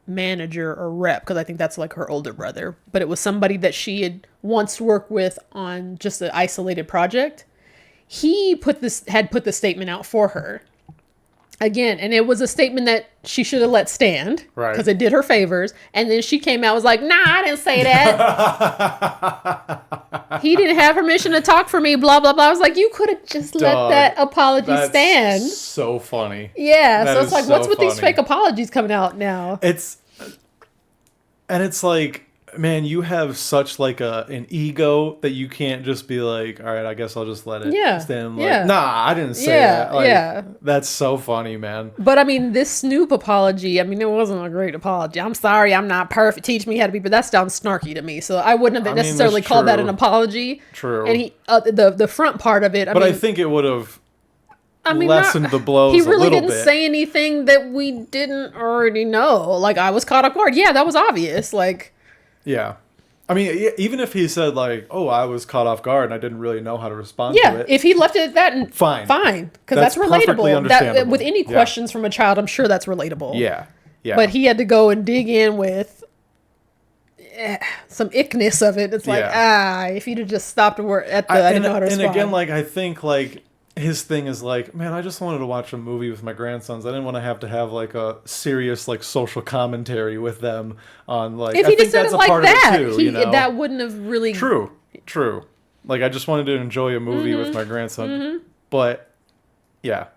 manager or rep, because I think that's like her older brother, but it was somebody that she had once worked with on just an isolated project. He had put the statement out for her again, and it was a statement that she should have let stand, right? Because it did her favors. And then she came out, was like, "Nah, I didn't say that. He didn't have permission to talk for me." Blah blah blah. I was like, you could have just let that apology stand. So funny. Yeah. That so it's like, so what's with these funny. fake apologies coming out now? It's like, man, you have such like an ego that you can't just be like, all right, I guess I'll just let it stand. Like, nah, I didn't say that. Like, that's so funny, man. But I mean, this Snoop apology, I mean, it wasn't a great apology. I'm sorry, I'm not perfect. Teach me how to be, but that sounds snarky to me. So I wouldn't have necessarily called that an apology. True. And he, the front part of it, I think it would have lessened the blows. He really didn't say anything that we didn't already know. Like, I was caught off guard. Yeah, that was obvious. Like, yeah. I mean, even if he said like, "Oh, I was caught off guard and I didn't really know how to respond to it," if he left it at that, fine, because that's relatable. That with any questions from a child, I'm sure that's relatable. Yeah, yeah. But he had to go and dig in with some ickness of it. It's like, if he'd have just stopped at the, I didn't know how to respond. And again, like, I think like his thing is like, man, I just wanted to watch a movie with my grandsons. I didn't want to have like a serious like social commentary with them on like. If he just said it like that, that wouldn't have really. True. Like, I just wanted to enjoy a movie with my grandson, but yeah.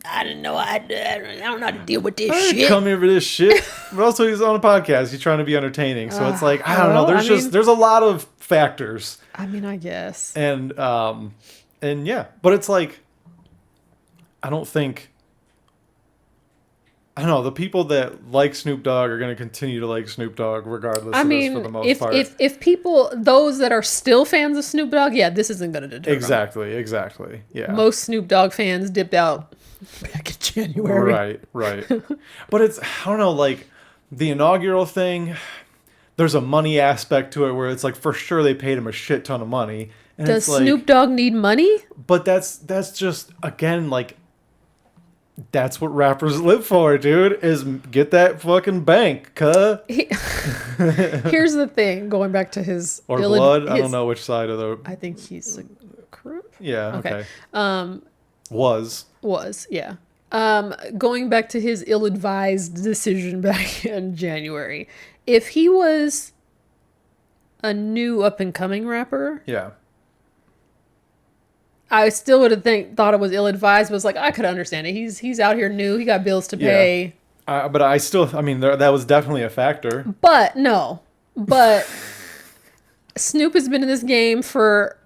I don't know. I don't know how to deal with this shit. Come here for this shit. But also, he's on a podcast. He's trying to be entertaining, so it's like, I don't know. There's a lot of factors. I mean, I guess. And yeah, but it's like, I don't know, the people that like Snoop Dogg are going to continue to like Snoop Dogg regardless of this for the most part. If people, those that are still fans of Snoop Dogg, this isn't going to deter them. Exactly, yeah. Most Snoop Dogg fans dipped out back in January. Right. But it's, I don't know, like, the inaugural thing, there's a money aspect to it where it's like, for sure they paid him a shit ton of money. And does Snoop Dogg need money? But that's just, again, like, that's what rappers live for, dude, is get that fucking bank, cuh. Here's the thing, going back to his... Or blood, I don't know which side of the... I think he's a crook. Yeah, okay. Was, yeah. Going back to his ill-advised decision back in January. If he was a new up-and-coming rapper... Yeah. I still would have thought it was ill-advised, but it's like, I could understand it. He's out here new. He got bills to pay. But I still, I mean, that was definitely a factor. But Snoop has been in this game for,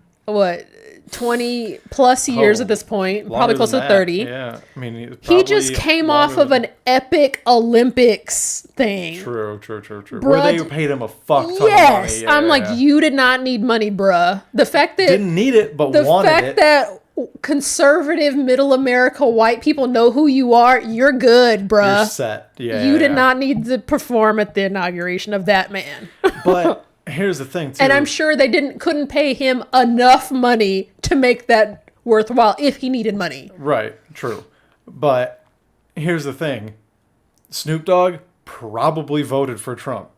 20 plus years at this point, probably close to 30. Yeah, I mean, he just came off of an epic Olympics thing. True. Bruh, where they paid him a fuck ton of money. Yes, I'm like, you did not need money, bruh. The fact that didn't need it, but wanted it. The fact that conservative middle America white people know who you are, you're good, bruh. You're set. Yeah. You did not need to perform at the inauguration of that man. But here's the thing, too. And I'm sure they couldn't pay him enough money to make that worthwhile if he needed money. Right, true. But here's the thing. Snoop Dogg probably voted for Trump.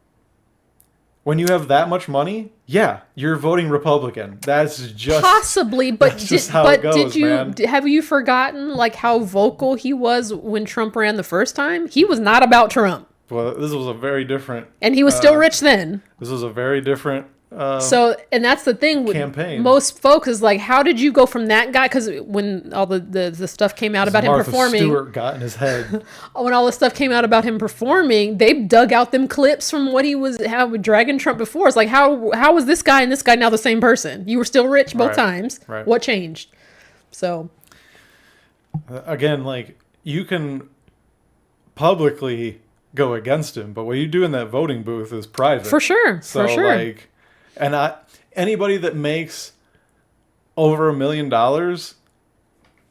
When you have that much money, yeah, you're voting Republican. That's just possibly, but that's just how it goes, did you man. have you forgotten like how vocal he was when Trump ran the first time? He was not about Trump, Well, this was a very different, and he was still rich then. this was a very different So, and that's the thing with campaign. most folks is like, how did you go from that guy? Because when all the stuff came out about him Martha performing, Stewart got in his head. when all the stuff came out about him performing, they dug out them clips from what he was dragging Trump before. It's like, how was this guy and this guy now the same person? You were still rich both Right. times. Right. What changed? So, Again, like, you can publicly go against him, but what you do in that voting booth is private. for sure, So, for sure. like, and anybody that makes over $1 million,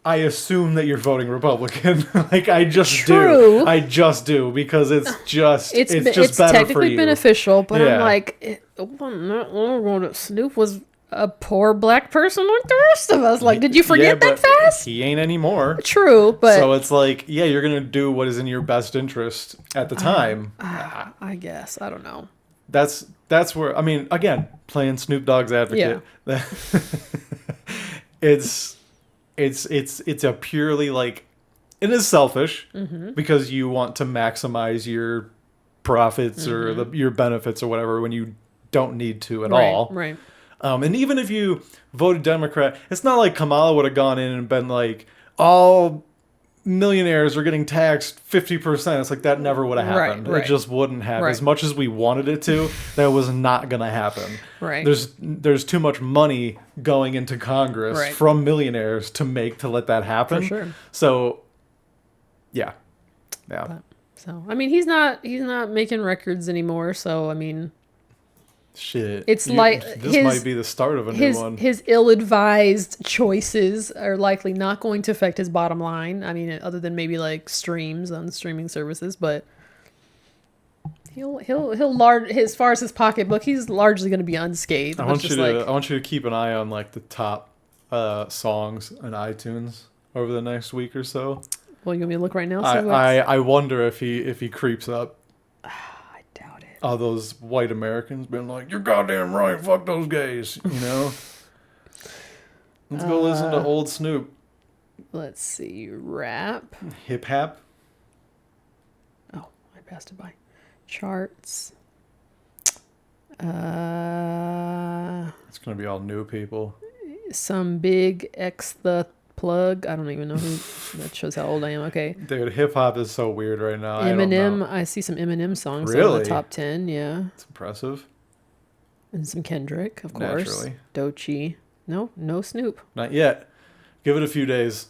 I assume that you're voting Republican. Like, I just True. do. I just do because it's just it's just better for technically you. beneficial, but Yeah. I'm like, it wasn't that long ago that Snoop was a poor black person like the rest of us. Like, did you forget that but fast? He ain't anymore. True, but So it's like, yeah, you're gonna do what is in your best interest at the time. I guess I don't know. That's where, I mean, again, playing Snoop Dogg's advocate. It's a purely like, it is selfish because you want to maximize your profits or your benefits or whatever when you don't need to at all. Right. And even if you voted Democrat, it's not like Kamala would have gone in and been like, all millionaires are getting taxed 50%. It's like that never would have happened. Right. It just wouldn't happen. Right. As much as we wanted it to, that was not going to happen. Right. There's too much money going into Congress Right. from millionaires to let that happen. For sure. So, yeah. But, so I mean, he's not making records anymore. So I mean, Shit. It's like this might be the start of a new one. His ill-advised choices are likely not going to affect his bottom line. I mean, other than maybe like streams on streaming services, but he'll as far as his pocketbook, he's largely going to be unscathed. I want you to keep an eye on like the top songs on iTunes over the next week or so. Well, you want me to look right now? I wonder if he creeps up. I doubt it. All those white Americans being like, "You're goddamn right, fuck those gays," you know. Let's go listen to old Snoop. Let's see, rap. Hip hop. Oh, I passed it by. Charts. It's gonna be all new people. Some big X the plug. I don't even know who. That shows how old I am. Okay. Dude, hip hop is so weird right now. Eminem. I see some Eminem songs in Really? the top 10. Yeah. It's impressive. And some Kendrick, of course. Naturally. Doechii. No Snoop. Not yet. Give it a few days.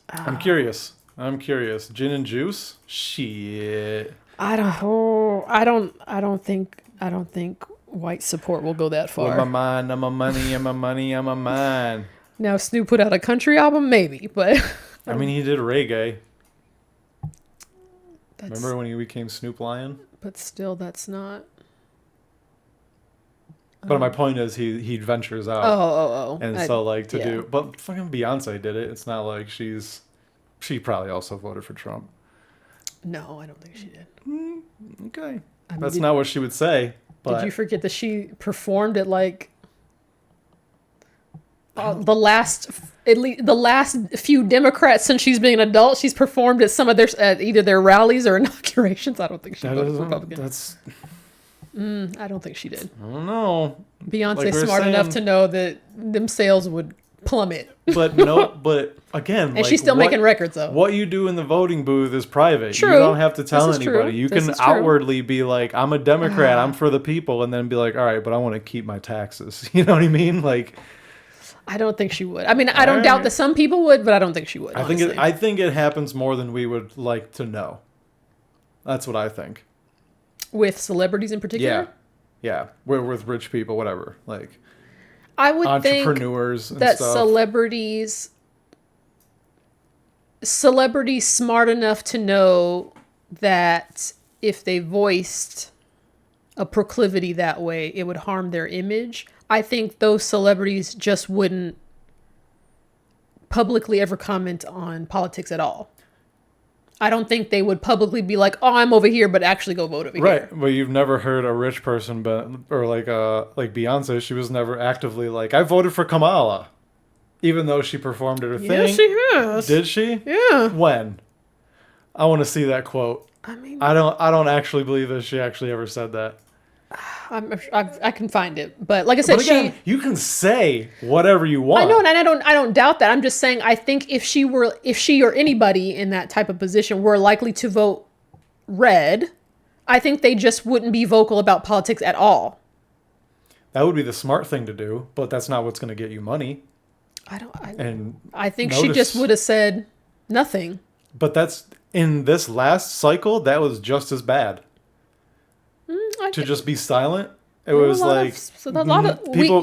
I'm curious. Gin and juice? Shit. I don't think white support will go that With far. my mind, I'm my money, I'm my money, I'm my mind. Now, if Snoop put out a country album, maybe, but I mean, he did reggae. that's, Remember when he became Snoop Lion? But still, that's not. But my point is, he ventures out. Oh. And so, like, do... But fucking Beyonce did it. It's not like she probably also voted for Trump. No, I don't think she did. Okay. I mean, That's not what she would say. But Did you forget that she performed at like the last few Democrats since she's been an adult? She's performed at some of their either their rallies or inaugurations. I don't think she voted for Republican. I don't think she did. I don't know. Beyonce's Like smart enough to know that them sales would plummet. But again, And she's still making records though. What you do in the voting booth is private. True. You don't have to tell This is anybody. true. You This can is true. outwardly be like, I'm a Democrat, I'm for the people, and then be like, all right, but I want to keep my taxes. You know what I mean? Like, I don't think she would. I mean, I don't doubt that some people would, but I don't think she would. I think it happens more than we would like to know. That's what I think. With celebrities in particular. Yeah. We're with rich people, whatever. Like, I would think entrepreneurs and that stuff. celebrities smart enough to know that if they voiced a proclivity that way, it would harm their image. I think those celebrities just wouldn't publicly ever comment on politics at all. I don't think they would publicly be like, "Oh, I'm over here," but actually go vote over here. Right, but you've never heard a rich person, or like Beyonce, she was never actively like, I voted for Kamala, even though she performed at her thing. Yes, she has. Did she? Yeah. When? I want to see that quote. I mean, I don't actually believe that she actually ever said that. I can find it, but like I said, But again, you can say whatever you want. I know, and I don't doubt that. I'm just saying, I think if she or anybody in that type of position were likely to vote red, I think they just wouldn't be vocal about politics at all. That would be the smart thing to do, but that's not what's going to get you money. I think she just would have said nothing. But that's in this last cycle. That was just as bad. To just be silent. It was like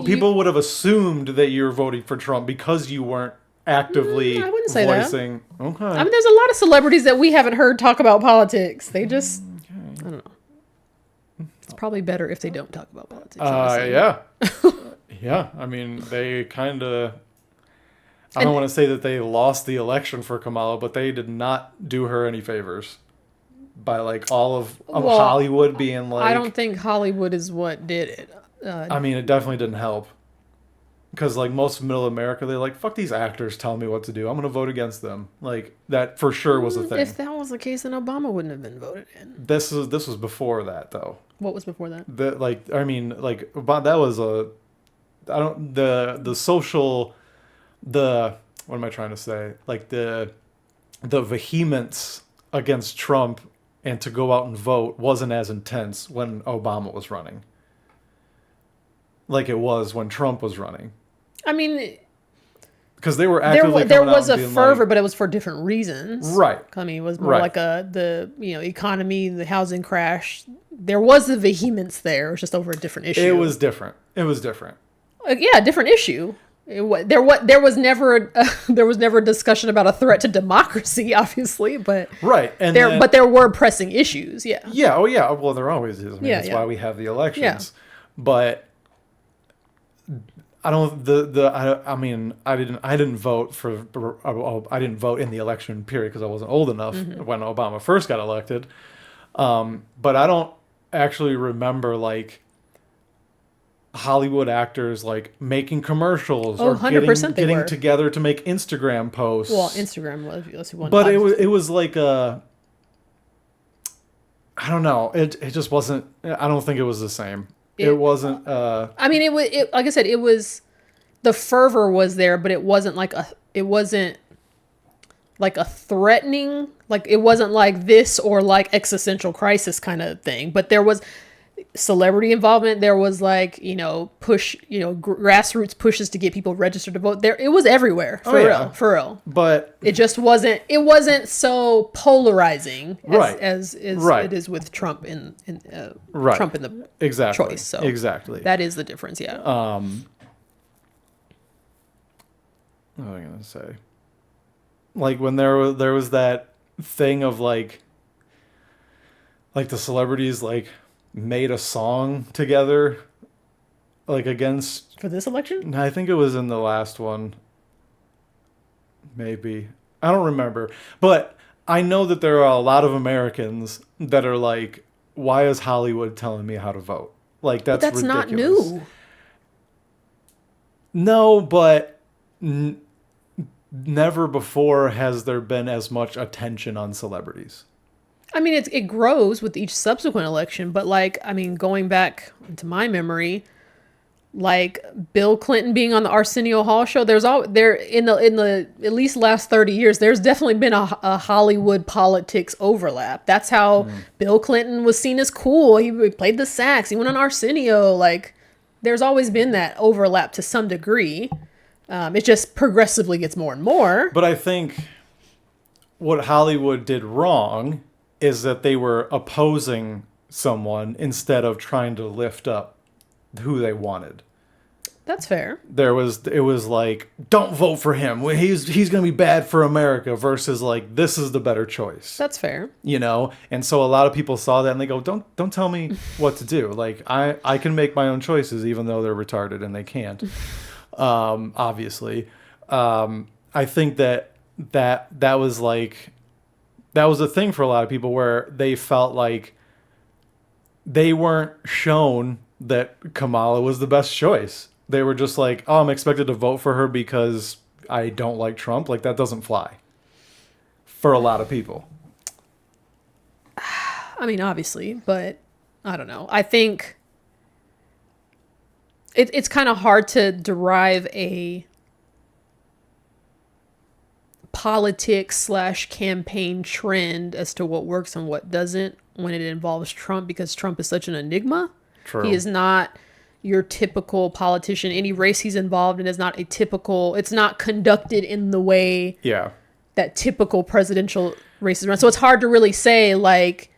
people would have assumed that you're voting for Trump because you weren't actively I wouldn't say voicing. that. Okay. I mean, there's a lot of celebrities that we haven't heard talk about politics. They just, I don't know. It's probably better if they don't talk about politics. Yeah. Yeah. I mean, they kind of. I don't want to say that they lost the election for Kamala, but they did not do her any favors. By like all of Hollywood being like, I don't think Hollywood is what did it. I mean, it definitely didn't help because like most of Middle America, they're like, fuck these actors telling me what to do. I'm gonna vote against them. Like that for sure was a thing. If that was the case, then Obama wouldn't have been voted in. This was before that though. What was before that? That was the social what am I trying to say? Like the vehemence against Trump and to go out and vote wasn't as intense when Obama was running. Like it was when Trump was running. I mean, because they were actively there was a fervor, but it was for different reasons. Right. I mean, it was more like the economy, the housing crash. There was the vehemence there. It was just over a different issue. It was different. Yeah, different issue. There was never a discussion about a threat to democracy, obviously, but right, but there were pressing issues. Yeah. Yeah. Oh, yeah. Well, there always is. I mean, that's why we have the elections. Yeah. But I don't. I didn't vote for. I didn't vote in the election period because I wasn't old enough when Obama first got elected. But I don't actually remember like Hollywood actors like making commercials or 100% getting together to make Instagram posts. Well, Instagram was one. But it was like I don't know. It just wasn't. I don't think it was the same. It wasn't. I mean, it like I said, it was the fervor was there, but it wasn't like a threatening. Like it wasn't like this or like existential crisis kind of thing. But there was celebrity involvement. There was like grassroots pushes to get people registered to vote. There it was everywhere for real. But it just wasn't. It wasn't so polarizing as it is with Trump in Trump in the choice. So exactly that is the difference. Yeah. What was I gonna say? Like when there was that thing of like the celebrities like made a song together like against for this election. I think it was in the last one, maybe. I don't remember, but I know that there are a lot of Americans that are like, why is Hollywood telling me how to vote? Like that's ridiculous. Not new. No, but never before has there been as much attention on celebrities. I mean, it grows with each subsequent election, but like, I mean, going back into my memory, like Bill Clinton being on the Arsenio Hall show, in the at least last 30 years, there's definitely been a Hollywood politics overlap. That's how Bill Clinton was seen as cool. He played the sax. He went on Arsenio. Like, there's always been that overlap to some degree. It just progressively gets more and more. But I think what Hollywood did wrong is that they were opposing someone instead of trying to lift up who they wanted. That's fair. It was like, don't vote for him. He's going to be bad for America versus like, this is the better choice. That's fair. And so a lot of people saw that and they go, don't tell me what to do. Like I can make my own choices even though they're retarded and they can't. Obviously. I think that was like, that was a thing for a lot of people where they felt like they weren't shown that Kamala was the best choice. They were just like, oh, I'm expected to vote for her because I don't like Trump. Like, that doesn't fly for a lot of people. I mean, obviously, but I don't know. I think it's kind of hard to derive a politics/campaign trend as to what works and what doesn't when it involves Trump, because Trump is such an enigma. True. He is not your typical politician. Any race he's involved in is not it's not conducted in the way that typical presidential races run. So it's hard to really say, like,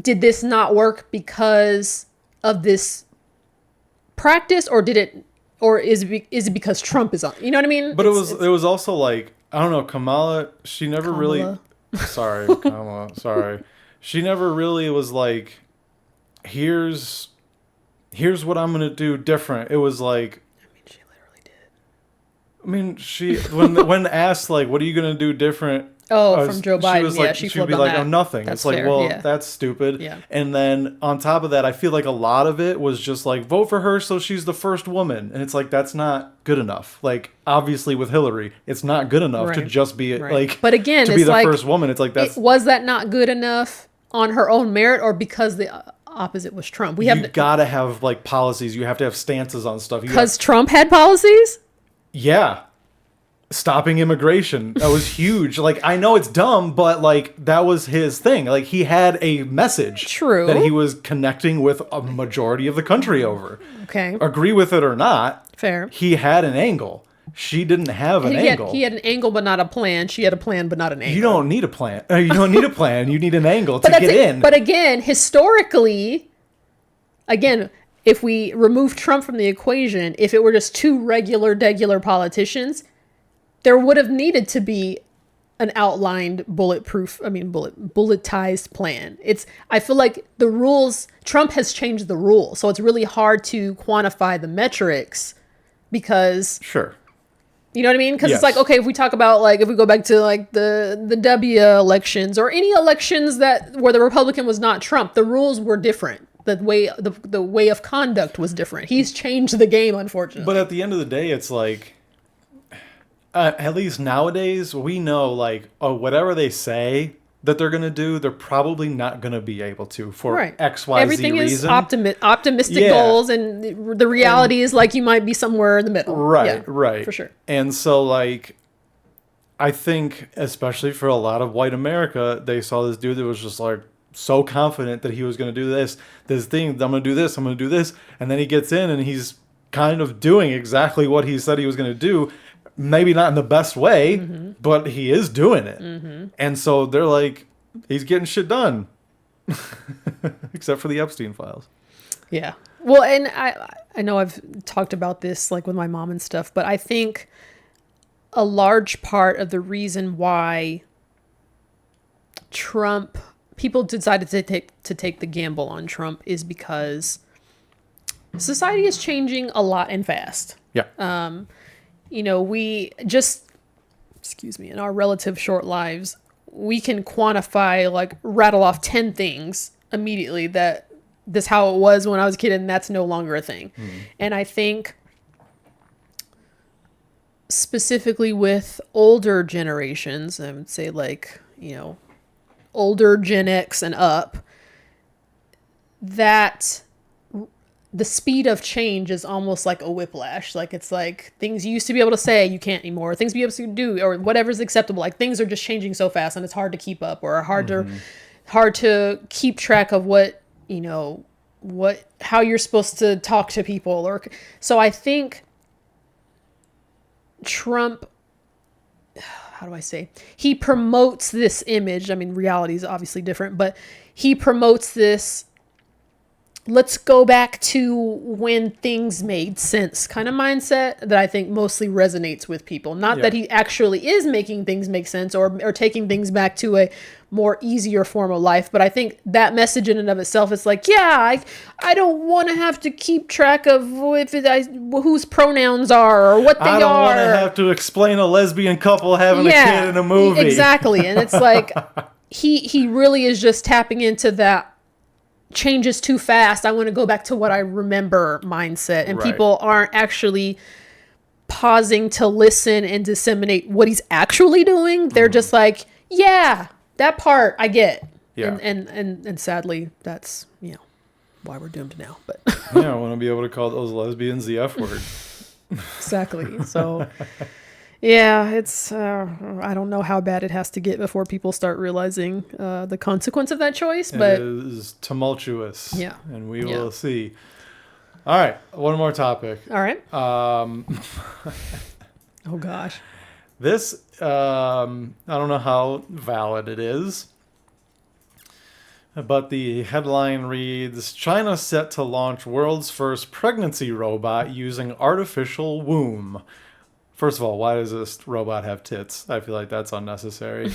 did this not work because of this practice, or is it because Trump is on? You know what I mean? But it was also like, I don't know, Kamala, she never really, sorry, Kamala, sorry. She never really was like, here's what I'm going to do different. It was like, I mean, she literally did. I mean, she, when asked, like, what are you going to do different? From Joe Biden, she was like, she'd be like, that. oh, nothing. That's it's like, fair. well, Yeah. that's stupid. Yeah. And then on top of that, I feel like a lot of it was just like, vote for her so she's the first woman. And it's like, that's not good enough. Like, obviously with Hillary, it's not good enough to just be like, but again, to be the first woman. It's like, was that not good enough on her own merit, or because the opposite was Trump? You gotta have like policies. You have to have stances on stuff. Because Trump had policies? Yeah. Stopping immigration. That was huge. Like, I know it's dumb, but like, that was his thing. Like, he had a message. True. That he was connecting with a majority of the country over. Okay. Agree with it or not. Fair. He had an angle. She didn't have an angle. He had an angle, but not a plan. She had a plan, but not an angle. You don't need a plan. You don't need a plan. You need an angle to get in. But again, historically, if we remove Trump from the equation, if it were just two degular politicians, there would have needed to be an outlined bulletized plan. I feel like the rules, Trump has changed the rules. So it's really hard to quantify the metrics because. Sure. You know what I mean? Because It's like, okay, if we talk about, like, if we go back to like the W elections or any elections where the Republican was not Trump, the rules were different. The way of conduct was different. He's changed the game, unfortunately. But at the end of the day, it's like, at least nowadays, we know, like, whatever they say that they're going to do, they're probably not going to be able to for X, Y, Everything Z reason. Everything is optimistic goals, and the reality is, like, you might be somewhere in the middle. Right, right. For sure. And so, like, I think, especially for a lot of white America, they saw this dude that was just, like, so confident that he was going to do this thing, I'm going to do this, I'm going to do this, and then he gets in and he's kind of doing exactly what he said he was going to do. Maybe not in the best way, but he is doing it. And so they're like, he's getting shit done. Except for the Epstein files. Yeah. Well, and I know I've talked about this, like, with my mom and stuff, but I think a large part of the reason why people decided to take the gamble on Trump is because society is changing a lot and fast. Yeah. We just, in our relative short lives, we can quantify, like, rattle off 10 things immediately that this how it was when I was a kid, and that's no longer a thing. And I think specifically with older generations, I would say, like, older Gen X and up, that the speed of change is almost like a whiplash. Like, it's like things you used to be able to say, you can't anymore. Things you used to do, or whatever's acceptable. Like, things are just changing so fast, and it's hard to keep up, or hard to keep track of how you're supposed to talk to people. So I think Trump, how do I say? He promotes this image. I mean, reality is obviously different, but he promotes this let's go back to when things made sense kind of mindset that I think mostly resonates with people. Not that he actually is making things make sense or taking things back to a more easier form of life, but I think that message in and of itself is like, yeah, I don't want to have to keep track of whose pronouns are or what they are. I don't want to have to explain a lesbian couple having a kid in a movie. Exactly. And it's like he really is just tapping into that changes too fast. I want to go back to what I remember mindset. And people aren't actually pausing to listen and disseminate what he's actually doing. They're just like, yeah, that part I get. Yeah. And sadly, that's, why we're doomed now. But I want to be able to call those lesbians the F word. Exactly. So yeah, it's, I don't know how bad it has to get before people start realizing the consequence of that choice, but it is tumultuous. Yeah. And we will see. All right. One more topic. All right. Oh gosh. This, I don't know how valid it is, but the headline reads, China set to launch world's first pregnancy robot using artificial womb. First of all, why does this robot have tits? I feel like that's unnecessary,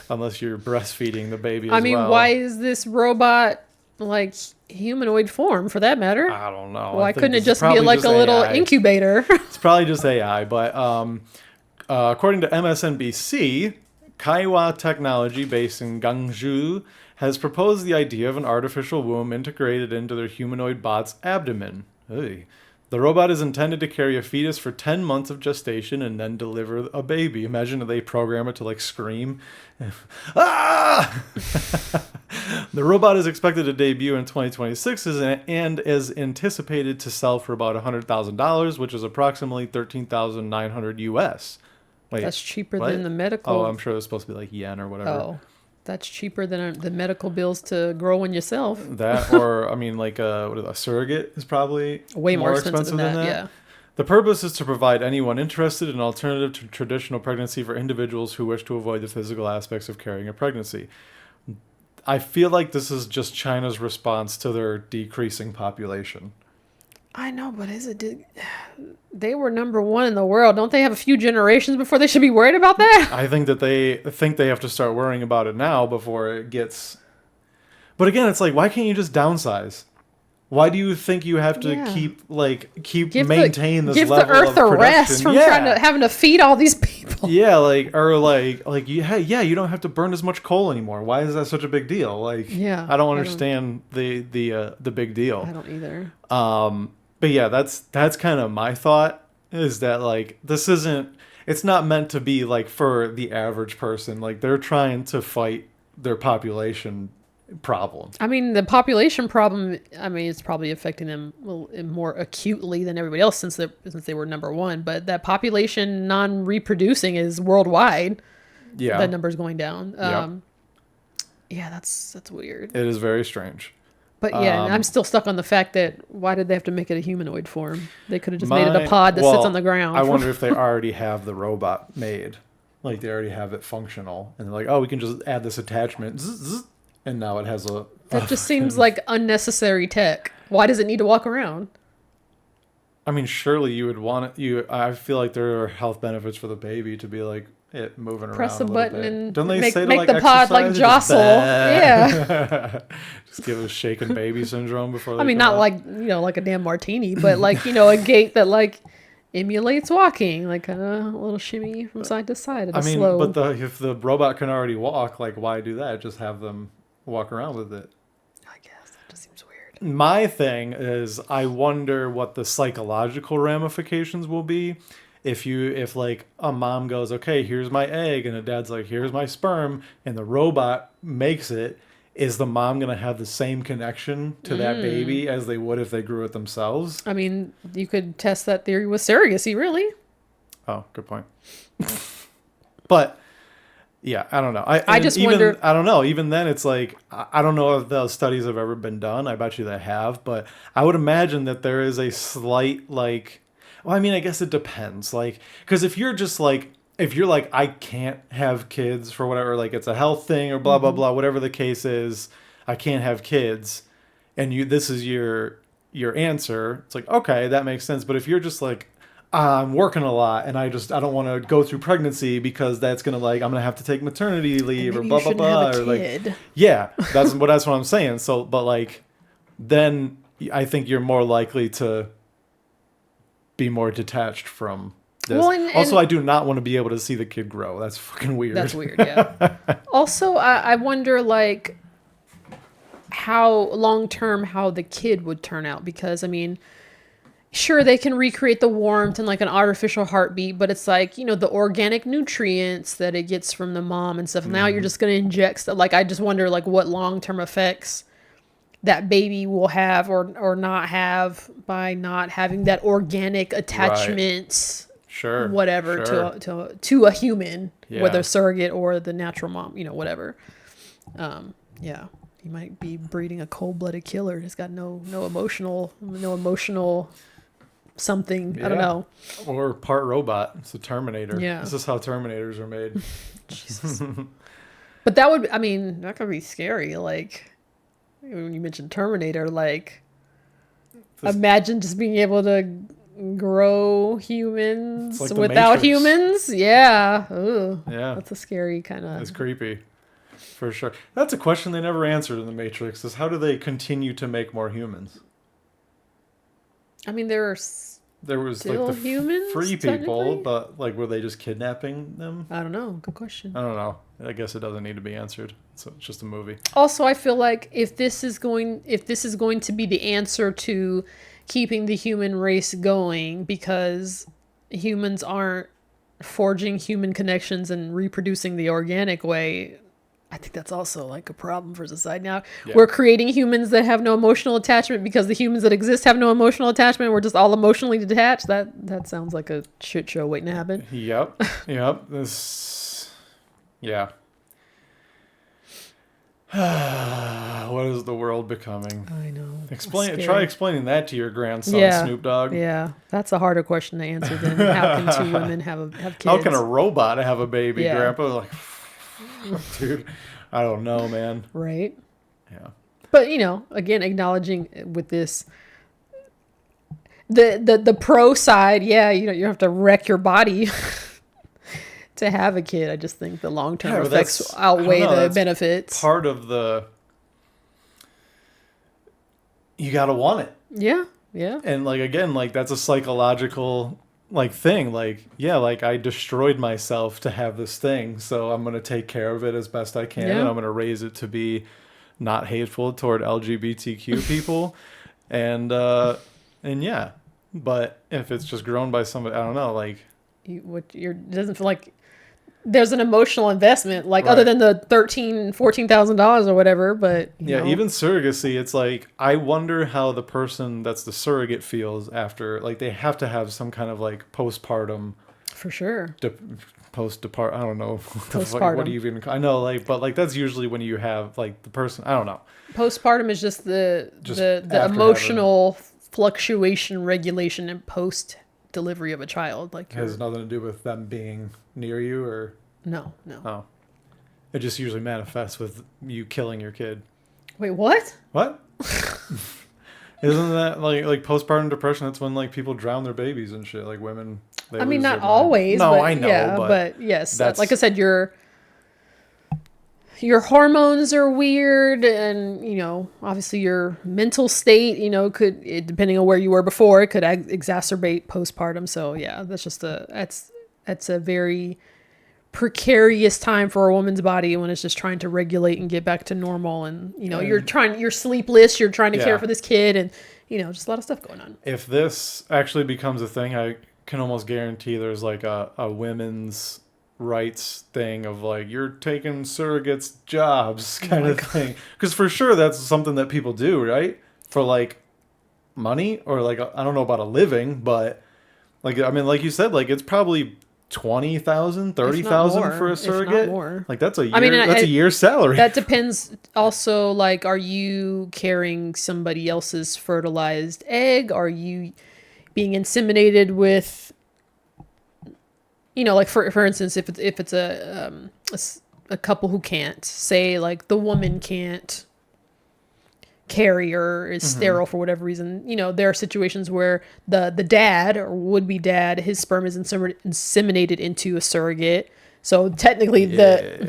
unless you're breastfeeding the baby as well. I mean, why is this robot like humanoid form for that matter? I don't know. Why couldn't it just be like a little incubator? It's probably just AI, but according to MSNBC, Kaiwa Technology, based in Guangzhou, has proposed the idea of an artificial womb integrated into their humanoid bot's abdomen. Hey. The robot is intended to carry a fetus for 10 months of gestation and then deliver a baby. Imagine if they program it to like scream. Ah! The robot is expected to debut in 2026 and is anticipated to sell for about $100,000, which is approximately $13,900 US. Wait, that's cheaper than the medical. Oh, I'm sure it's supposed to be like yen or whatever. Oh. That's cheaper than the medical bills to grow one yourself. That, or I mean, like a surrogate is probably way more expensive than that. Yeah. The purpose is to provide anyone interested an alternative to traditional pregnancy for individuals who wish to avoid the physical aspects of carrying a pregnancy. I feel like this is just China's response to their decreasing population. I know, but they were number one in the world. Don't they have a few generations before they should be worried about that? I think that they have to start worrying about it now before it gets... But again, it's like, why can't you just downsize? Why do you think you have to maintain this level of production? Give the earth a rest from having to feed all these people. Yeah, you don't have to burn as much coal anymore. Why is that such a big deal? Like, I don't understand the big deal. I don't either. But yeah, that's kind of my thought, is that like it's not meant to be like for the average person. Like, they're trying to fight their population problem. I mean, the population problem, it's probably affecting them more acutely than everybody else since they were number one, but that population non-reproducing is worldwide. Yeah. That number's going down. Yeah, that's weird. It is very strange. But yeah, I'm still stuck on the fact that why did they have to make it a humanoid form? They could have just made it a pod that sits on the ground. I wonder if they already have the robot made. Like, they already have it functional. And they're like, oh, we can just add this attachment. And now it has a... That just seems like unnecessary tech. Why does it need to walk around? I mean, surely you would want it... I feel like there are health benefits for the baby to be like... it moving press around a button bit. And don't they make, say to, make like, the pod like jostle. Yeah. Just give a shaken baby syndrome before they not out. Like, like a damn martini, but like, a gait that like emulates walking, like a little shimmy from side to side. I mean, slow... but if the robot can already walk, like, why do that? Just have them walk around with it. I guess that just seems weird. My thing is, I wonder what the psychological ramifications will be. If like a mom goes, okay, here's my egg, and a dad's like, here's my sperm, and the robot makes it, is the mom going to have the same connection to that baby as they would if they grew it themselves? I mean, you could test that theory with surrogacy, really. Oh, good point. But yeah, I don't know. I just wonder. I don't know. Even then, it's like, I don't know if those studies have ever been done. I bet you they have, but I would imagine that there is a slight like... Well, I mean, I guess it depends. Like, because if you're like, I can't have kids for whatever, like it's a health thing or blah, blah, blah, whatever the case is, I can't have kids. and this is your answer, it's like, okay, that makes sense. But if you're just like, I'm working a lot and I don't want to go through pregnancy because that's gonna like I'm gonna have to take maternity leave or blah blah blah, or like, yeah, that's what I'm saying. So, but like, then I think you're more likely to be more detached from this. Well, also, I do not want to be able to see the kid grow. That's fucking weird. That's weird, yeah. Also, I wonder, like, how long-term how the kid would turn out. Because, I mean, sure, they can recreate the warmth and, like, an artificial heartbeat. But it's like, you know, the organic nutrients that it gets from the mom and stuff. Mm-hmm. Now you're just going to inject stuff. Like, I just wonder, like, what long-term effects that baby will have or not have by not having that organic attachment, sure, whatever, sure. to a human, whether surrogate or the natural mom, you know, whatever. Yeah, you might be breeding a cold-blooded killer. It's got no emotional something. Yeah. I don't know. Or part robot. It's a Terminator. Yeah, this is how Terminators are made. Jesus. But that could be scary. Like, when you mentioned Terminator, like, imagine just being able to grow humans like without humans. Yeah. Ooh, yeah. That's a scary kind of... It's creepy. For sure. That's a question they never answered in The Matrix, is how do they continue to make more humans? I mean, there was like the humans, free people, but like, were they just kidnapping them? I don't know. Good question. I don't know. I guess it doesn't need to be answered. So it's just a movie. Also, I feel like if this is going to be the answer to keeping the human race going, because humans aren't forging human connections and reproducing the organic way, I think that's also like a problem for society. Now, we're creating humans that have no emotional attachment because the humans that exist have no emotional attachment. We're just all emotionally detached. That sounds like a shit show waiting to happen. Yep. Yeah. What is the world becoming? I know. Try explaining that to your grandson, Snoop Dogg. Yeah, that's a harder question to answer than how can two women have kids? How can a robot have a baby, Grandpa? Like, dude, I don't know, man. Right. Yeah. But, you know, again, acknowledging with this, the pro side, you know, you have to wreck your body to have a kid. I just think the long-term effects outweigh the benefits. Part of you gotta want it. Yeah. Yeah. And like, again, like, that's a psychological like thing. Like, like, I destroyed myself to have this thing, so I'm gonna take care of it as best I can, and I'm gonna raise it to be not hateful toward LGBTQ people. and yeah, but if it's just grown by somebody, I don't know, like, it doesn't feel like there's an emotional investment, like, other than the $14,000 or whatever. But you know. Even surrogacy, it's like, I wonder how the person that's the surrogate feels after, like, they have to have some kind of like postpartum, for sure. Post-depart, I don't know. Postpartum. What do you even? I know, like, but like, that's usually when you have like the person. I don't know. Postpartum is just the emotional fluctuation regulation and post delivery of a child. Like, it has nothing to do with them being near you, or no. Oh, it just usually manifests with you killing your kid. Wait, what? Isn't that like postpartum depression? That's when like people drown their babies and shit. Like, women. I mean, not always. No, but, I know, but yes, like I said, your hormones are weird, and, you know, obviously your mental state, you know, depending on where you were before, it could exacerbate postpartum. So yeah, that's just that's a very precarious time for a woman's body when it's just trying to regulate and get back to normal. And, you know, you're sleepless, you're trying to care for this kid, and, you know, just a lot of stuff going on. If this actually becomes a thing, I can almost guarantee there's like a women's rights thing of like, you're taking surrogates' jobs kind of thing. Because for sure that's something that people do, right? For like money, or like, I don't know about a living, but like, I mean, like you said, like, it's probably 20,000, 30,000 for a surrogate. More. Like, that's a year. I mean, that's a year's salary. That depends. Also, like, are you carrying somebody else's fertilized egg? Are you being inseminated with, you know, like, for instance, if it's a couple who can't, say, like, the woman can't carry or is sterile for whatever reason. You know, there are situations where the dad or would-be dad, his sperm is inseminated into a surrogate. So technically the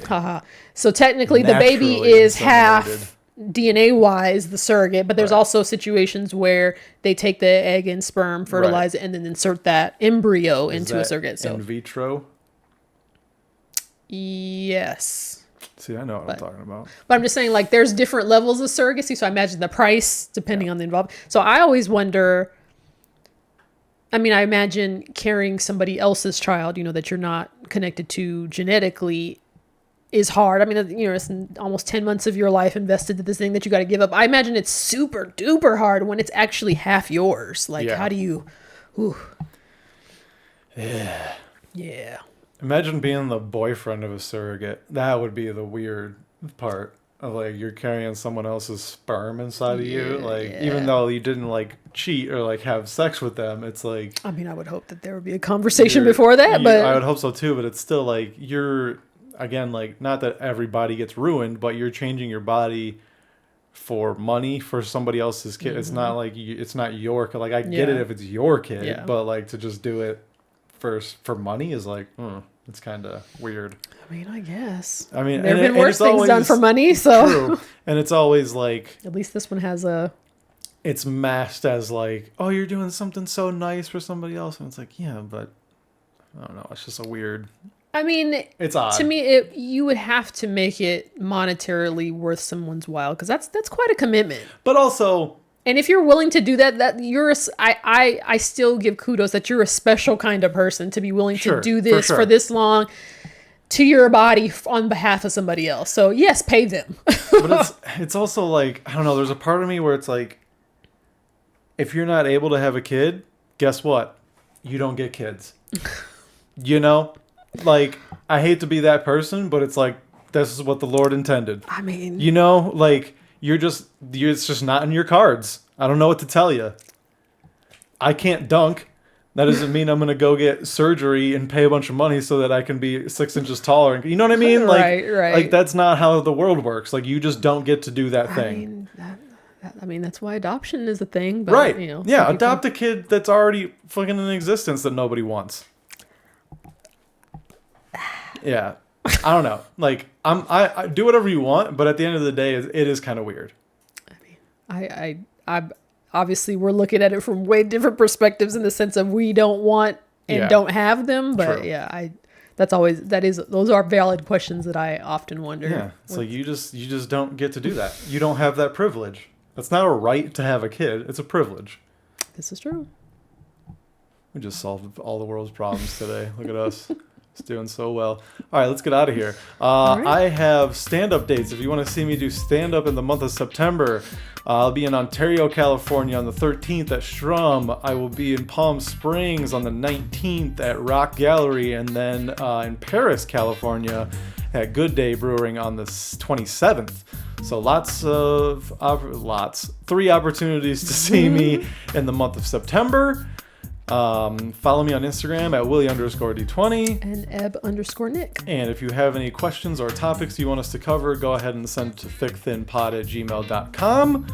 baby Naturally is inseminated. half DNA-wise the surrogate, but there's Right. also situations where they take the egg and sperm, fertilize it, and then insert that embryo Is into that a surrogate. So in vitro. yes. See, I know what I'm talking about. But I'm just saying, like, there's different levels of surrogacy. So I imagine the price, depending on the involved. So I always wonder, I mean, I imagine carrying somebody else's child, you know, that you're not connected to genetically is hard. I mean, you know, it's almost 10 months of your life invested to this thing that you got to give up. I imagine it's super duper hard when it's actually half yours. Like, how do you, Yeah. Imagine being the boyfriend of a surrogate. That would be the weird part of like you're carrying someone else's sperm inside of you. Like even though you didn't like cheat or like have sex with them, it's like. I mean, I would hope that there would be a conversation before that, but I would hope so too. But it's still like you're again like not that everybody gets ruined, but you're changing your body for money for somebody else's kid. It's not like it's not your like I get it if it's your kid, but like to just do it for money is like it's kind of weird. I mean, I guess. I mean, there have been worse things done for money, so true. And it's always like at least this one has a. It's masked as like, oh, you're doing something so nice for somebody else, and it's like, yeah, but I don't know. It's just a weird. I mean, it's odd to me. You would have to make it monetarily worth someone's while because that's quite a commitment. But also. And if you're willing to do that you're I still give kudos that you're a special kind of person to be willing to do this for this long to your body on behalf of somebody else. So yes, pay them. But it's also like, I don't know, there's a part of me where it's like, if you're not able to have a kid, guess what? You don't get kids. You know? Like, I hate to be that person, but it's like, this is what the Lord intended. I mean. You know? Like, it's just not in your cards. I don't know what to tell you. I can't dunk. That doesn't mean I'm going to go get surgery and pay a bunch of money so that I can be 6 inches taller. You know what I mean? Like, right. Like that's not how the world works. Like you just don't get to do that thing. I mean, that's why adoption is a thing. But, right. You know, yeah. Adopt a kid that's already fucking in existence that nobody wants. Yeah. I don't know. Like I do whatever you want, but at the end of the day, it is kind of weird. I mean, I obviously we're looking at it from way different perspectives in the sense of we don't want and don't have them, but true. Those are valid questions that I often wonder. Yeah, it's like you just don't get to do that. You don't have that privilege. That's not a right to have a kid. It's a privilege. This is true. We just solved all the world's problems today. Look at us. It's doing so well. All right, let's get out of here. Right. I have stand-up dates. If you want to see me do stand-up in the month of September, I'll be in Ontario, California on the 13th at Shrum. I will be in Palm Springs on the 19th at Rock Gallery, and then in Paris, California at Good Day Brewing on the 27th. So three opportunities to see me in the month of September. Follow me on Instagram at Willie_D20 and Eb_Nick. And if you have any questions or topics you want us to cover, go ahead and send it to thickthinpod@gmail.com.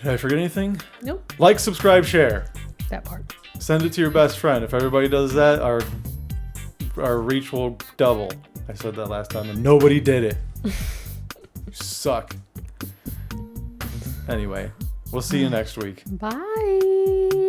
Did I forget anything? Nope. Like, subscribe, share. That part. Send it to your best friend. If everybody does that, our reach will double. I said that last time and nobody did it. You suck. Anyway, we'll see you next week. Bye.